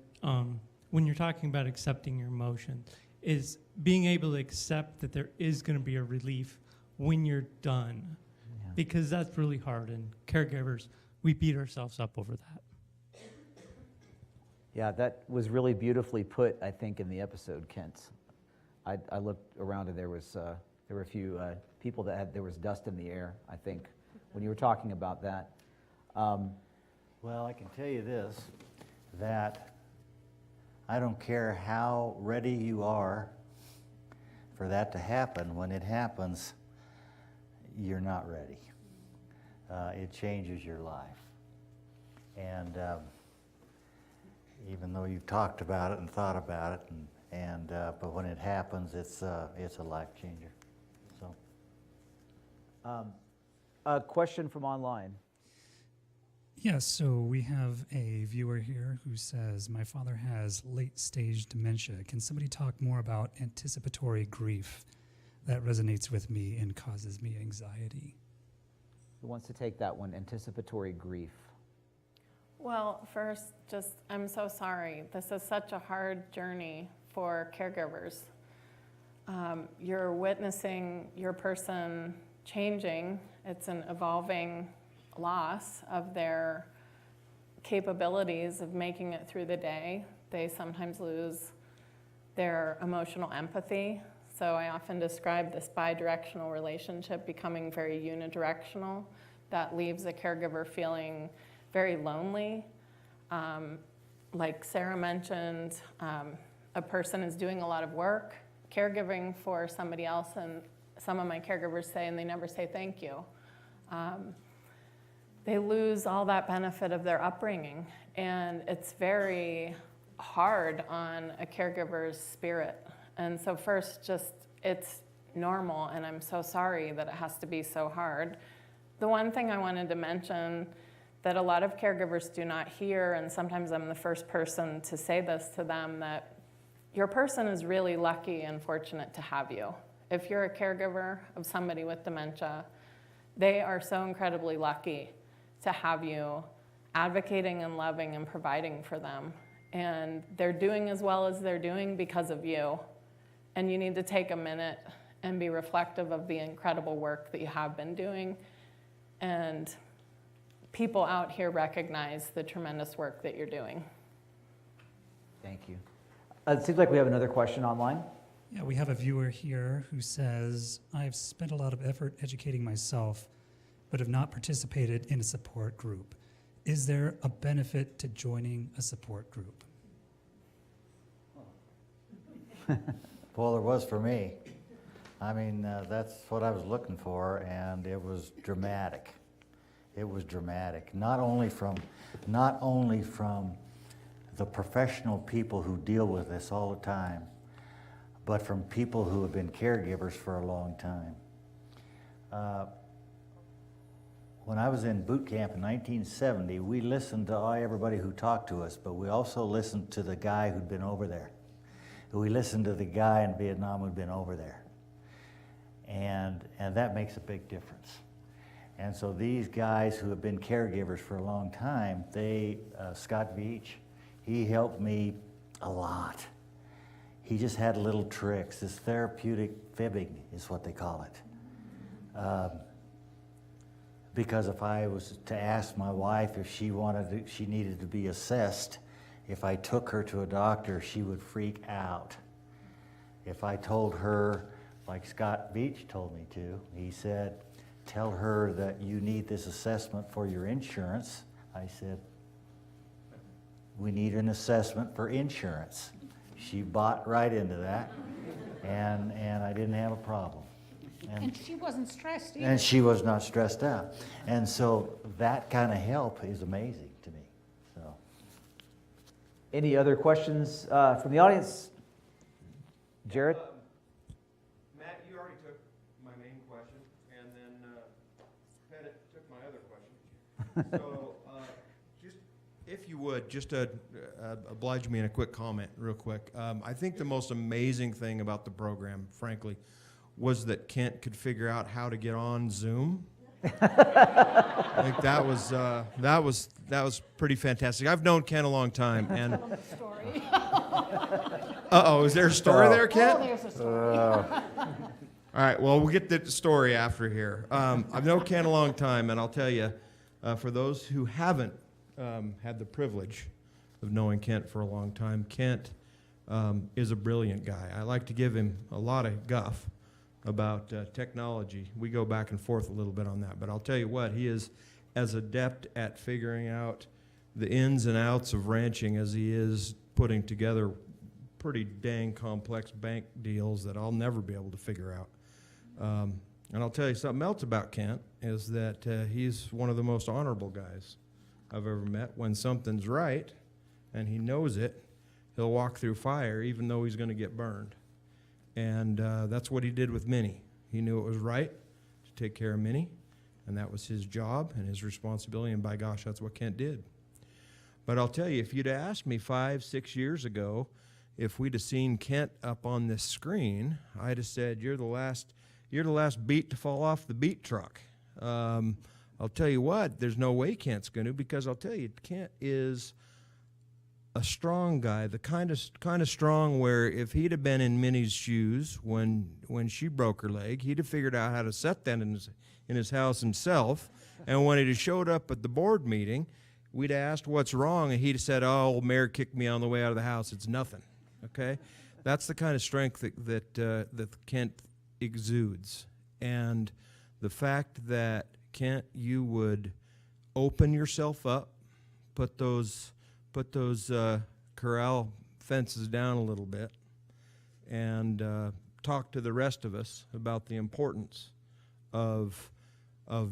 when you're talking about accepting your emotion, is being able to accept that there is going to be a relief when you're done. Yeah. Because that's really hard, and caregivers, we beat ourselves up over that. Yeah, that was really beautifully put, I think, in the episode, Kent. I looked around and there were a few people there was dust in the air, I think, when you were talking about that. Well, I can tell you this, that I don't care how ready you are for that to happen. When it happens, you're not ready. It changes your life. And even though you've talked about it and thought about it, but when it happens, it's a life changer. So, a question from online. Yes, so we have a viewer here who says, my father has late-stage dementia. Can somebody talk more about anticipatory grief? That resonates with me and causes me anxiety. Who wants to take that one, anticipatory grief? Well, first, I'm so sorry. This is such a hard journey for caregivers. You're witnessing your person changing. It's an evolving loss of their capabilities of making it through the day. They sometimes lose their emotional empathy. So I often describe this bi-directional relationship becoming very unidirectional. That leaves a caregiver feeling very lonely. Like Sarah mentioned, a person is doing a lot of work, caregiving for somebody else, and some of my caregivers say, and they never say thank you. They lose all that benefit of their upbringing, and it's very hard on a caregiver's spirit. And so first, just, it's normal, and I'm so sorry that it has to be so hard. The one thing I wanted to mention that a lot of caregivers do not hear, and sometimes I'm the first person to say this to them, that your person is really lucky and fortunate to have you. If you're a caregiver of somebody with dementia, they are so incredibly lucky to have you advocating and loving and providing for them. And they're doing as well as they're doing because of you. And you need to take a minute and be reflective of the incredible work that you have been doing. And people out here recognize the tremendous work that you're doing. Thank you. It seems like we have another question online. Yeah, we have a viewer here who says, I've spent a lot of effort educating myself, but have not participated in a support group. Is there a benefit to joining a support group? Well, there was for me. I mean, that's what I was looking for, and it was dramatic. It was dramatic. Not only from the professional people who deal with this all the time, but from people who have been caregivers for a long time. When I was in boot camp in 1970, we listened to everybody who talked to us, but we also listened to the guy who'd been over there. We listened to the guy in Vietnam who'd been over there. And that makes a big difference. And so these guys who have been caregivers for a long time, Scott Veach, he helped me a lot. He just had little tricks. This therapeutic fibbing is what they call it. Because if I was to ask my wife if she needed to be assessed, if I took her to a doctor, she would freak out. If I told her, like Scott Veach told me to, he said, tell her that you need this assessment for your insurance. I said, we need an assessment for insurance. She bought right into that, and I didn't have a problem. And she wasn't stressed either. And she was not stressed out. And so that kind of help is amazing to me. So, any other questions from the audience? Jared? Matt, you already took my main question, and then Pettit took my other question. So, just if you would, just oblige me in a quick comment, real quick. I think the most amazing thing about the program, frankly, was that Kent could figure out how to get on Zoom. I think that was pretty fantastic. I've known Kent a long time, and is there a story there, Kent? Oh, there's a story. All right, well, we'll get the story after here. I've known Kent a long time, and I'll tell you, for those who haven't had the privilege of knowing Kent for a long time, Kent is a brilliant guy. I like to give him a lot of guff about technology. We go back and forth a little bit on that, but I'll tell you what, he is as adept at figuring out the ins and outs of ranching as he is putting together pretty dang complex bank deals that I'll never be able to figure out. And I'll tell you something else about Kent is that he's one of the most honorable guys I've ever met. When something's right and he knows it, he'll walk through fire even though he's going to get burned. And that's what he did with Minnie. He knew it was right to take care of Minnie, and that was his job and his responsibility, and by gosh, that's what Kent did. But I'll tell you, if you'd asked me 5-6 years ago if we'd have seen Kent up on this screen, I'd have said, you're the last beat to fall off the beat truck. I'll tell you what, there's no way Kent's going to, because I'll tell you, Kent is a strong guy, the kind of strong where if he'd have been in Minnie's shoes when she broke her leg, he'd have figured out how to set that in his house himself. And when he'd have showed up at the board meeting, we'd have asked what's wrong, and he'd have said, oh, old Mayor kicked me on the way out of the house. It's nothing, okay? That's the kind of strength that Kent exudes. And the fact that, Kent, you would open yourself up, put those corral fences down a little bit, and talk to the rest of us about the importance of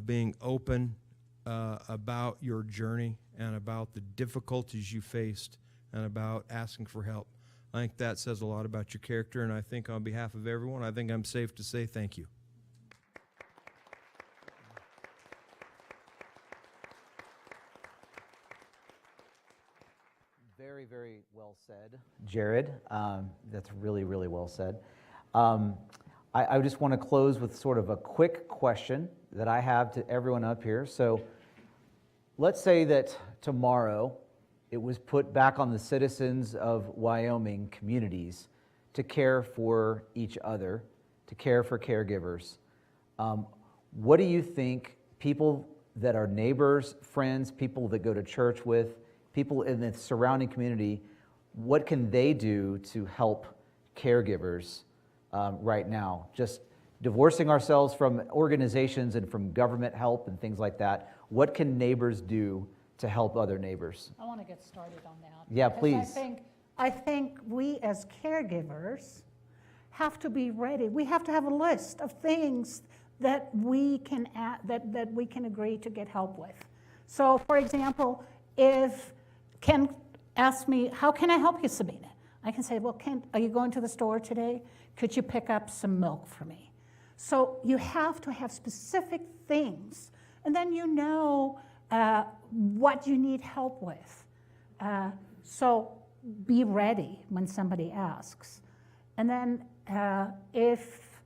being open about your journey and about the difficulties you faced and about asking for help. I think that says a lot about your character, and I think on behalf of everyone, I think I'm safe to say thank you. Very, very well said, Jared. That's really, really well said. I just want to close with sort of a quick question that I have to everyone up here. So let's say that tomorrow it was put back on the citizens of Wyoming communities to care for each other, to care for caregivers. What do you think people that are neighbors, friends, people that go to church with, people in the surrounding community, what can they do to help caregivers right now? Just divorcing ourselves from organizations and from government help and things like that. What can neighbors do to help other neighbors? I want to get started on that. Yeah, because please. I think we as caregivers have to be ready. We have to have a list of things that we can that we can agree to get help with. So, for example, if Ken asks me, "How can I help you, Sabine?" I can say, "Well, Ken, are you going to the store today? Could you pick up some milk for me?" So you have to have specific things, and then you know what you need help with. So be ready when somebody asks. And then if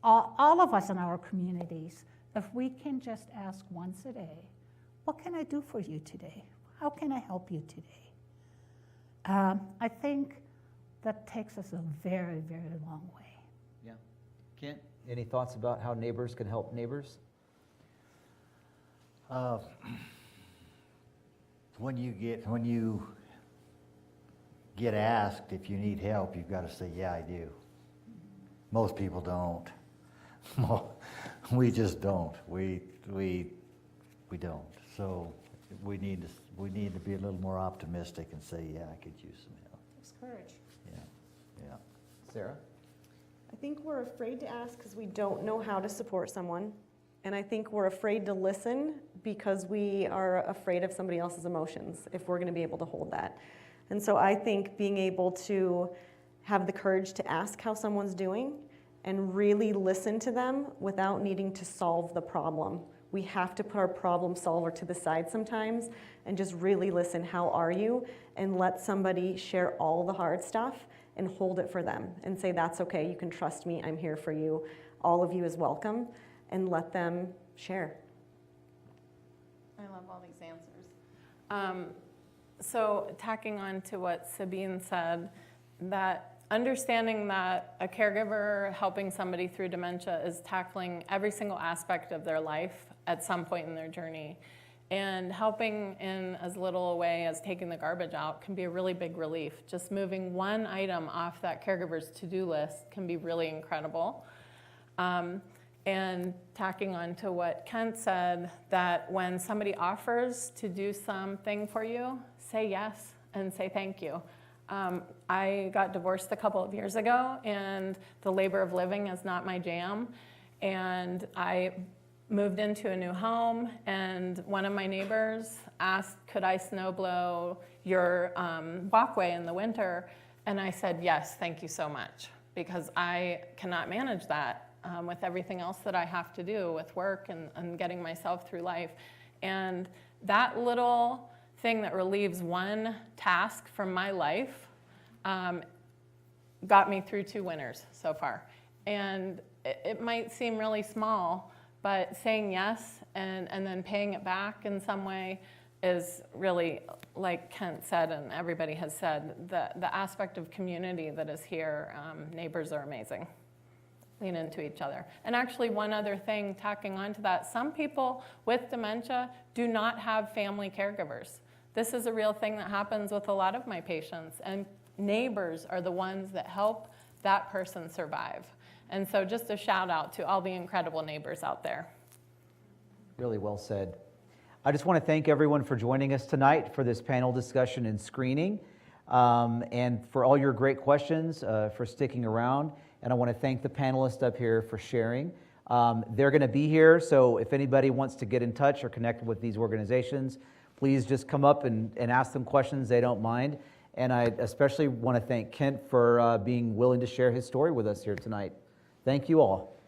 all of us in our communities, if we can just ask once a day, "What can I do for you today? How can I help you today?" I think that takes us a very, very long way. Yeah. Kent, any thoughts about how neighbors can help neighbors? When you get asked if you need help, you've got to say, "Yeah, I do." Most people don't. We just don't. We don't. So we need to be a little more optimistic and say, "Yeah, I could use some help." Takes courage. Yeah. Sarah? I think we're afraid to ask because we don't know how to support someone. And I think we're afraid to listen because we are afraid of somebody else's emotions, if we're going to be able to hold that. And so I think being able to have the courage to ask how someone's doing and really listen to them without needing to solve the problem. We have to put our problem solver to the side sometimes and just really listen, "How are you?" and let somebody share all the hard stuff and hold it for them and say, "That's okay, you can trust me, I'm here for you. All of you is welcome," and let them share. I love all these answers. So tacking on to what Sabine said, that understanding that a caregiver helping somebody through dementia is tackling every single aspect of their life at some point in their journey. And helping in as little a way as taking the garbage out can be a really big relief. Just moving one item off that caregiver's to-do list can be really incredible. And tacking on to what Kent said, that when somebody offers to do something for you, say yes and say thank you. I got divorced a couple of years ago, and the labor of living is not my jam. And I moved into a new home, and one of my neighbors asked, "Could I snow blow your walkway in the winter?" And I said, "Yes, thank you so much," because I cannot manage that with everything else that I have to do with work and getting myself through life. And that little thing that relieves one task from my life got me through 2 winters so far. And it might seem really small, but saying yes and then paying it back in some way is really, like Kent said and everybody has said, the aspect of community that is here. Neighbors are amazing. Lean into each other. And actually, one other thing, tacking on to that, some people with dementia do not have family caregivers. This is a real thing that happens with a lot of my patients. And neighbors are the ones that help that person survive. And so just a shout out to all the incredible neighbors out there. Really well said. I just want to thank everyone for joining us tonight for this panel discussion and screening, and for all your great questions, for sticking around. And I want to thank the panelists up here for sharing. They're going to be here, so if anybody wants to get in touch or connect with these organizations, please just come up and ask them questions. They don't mind. And I especially want to thank Kent for being willing to share his story with us here tonight. Thank you all.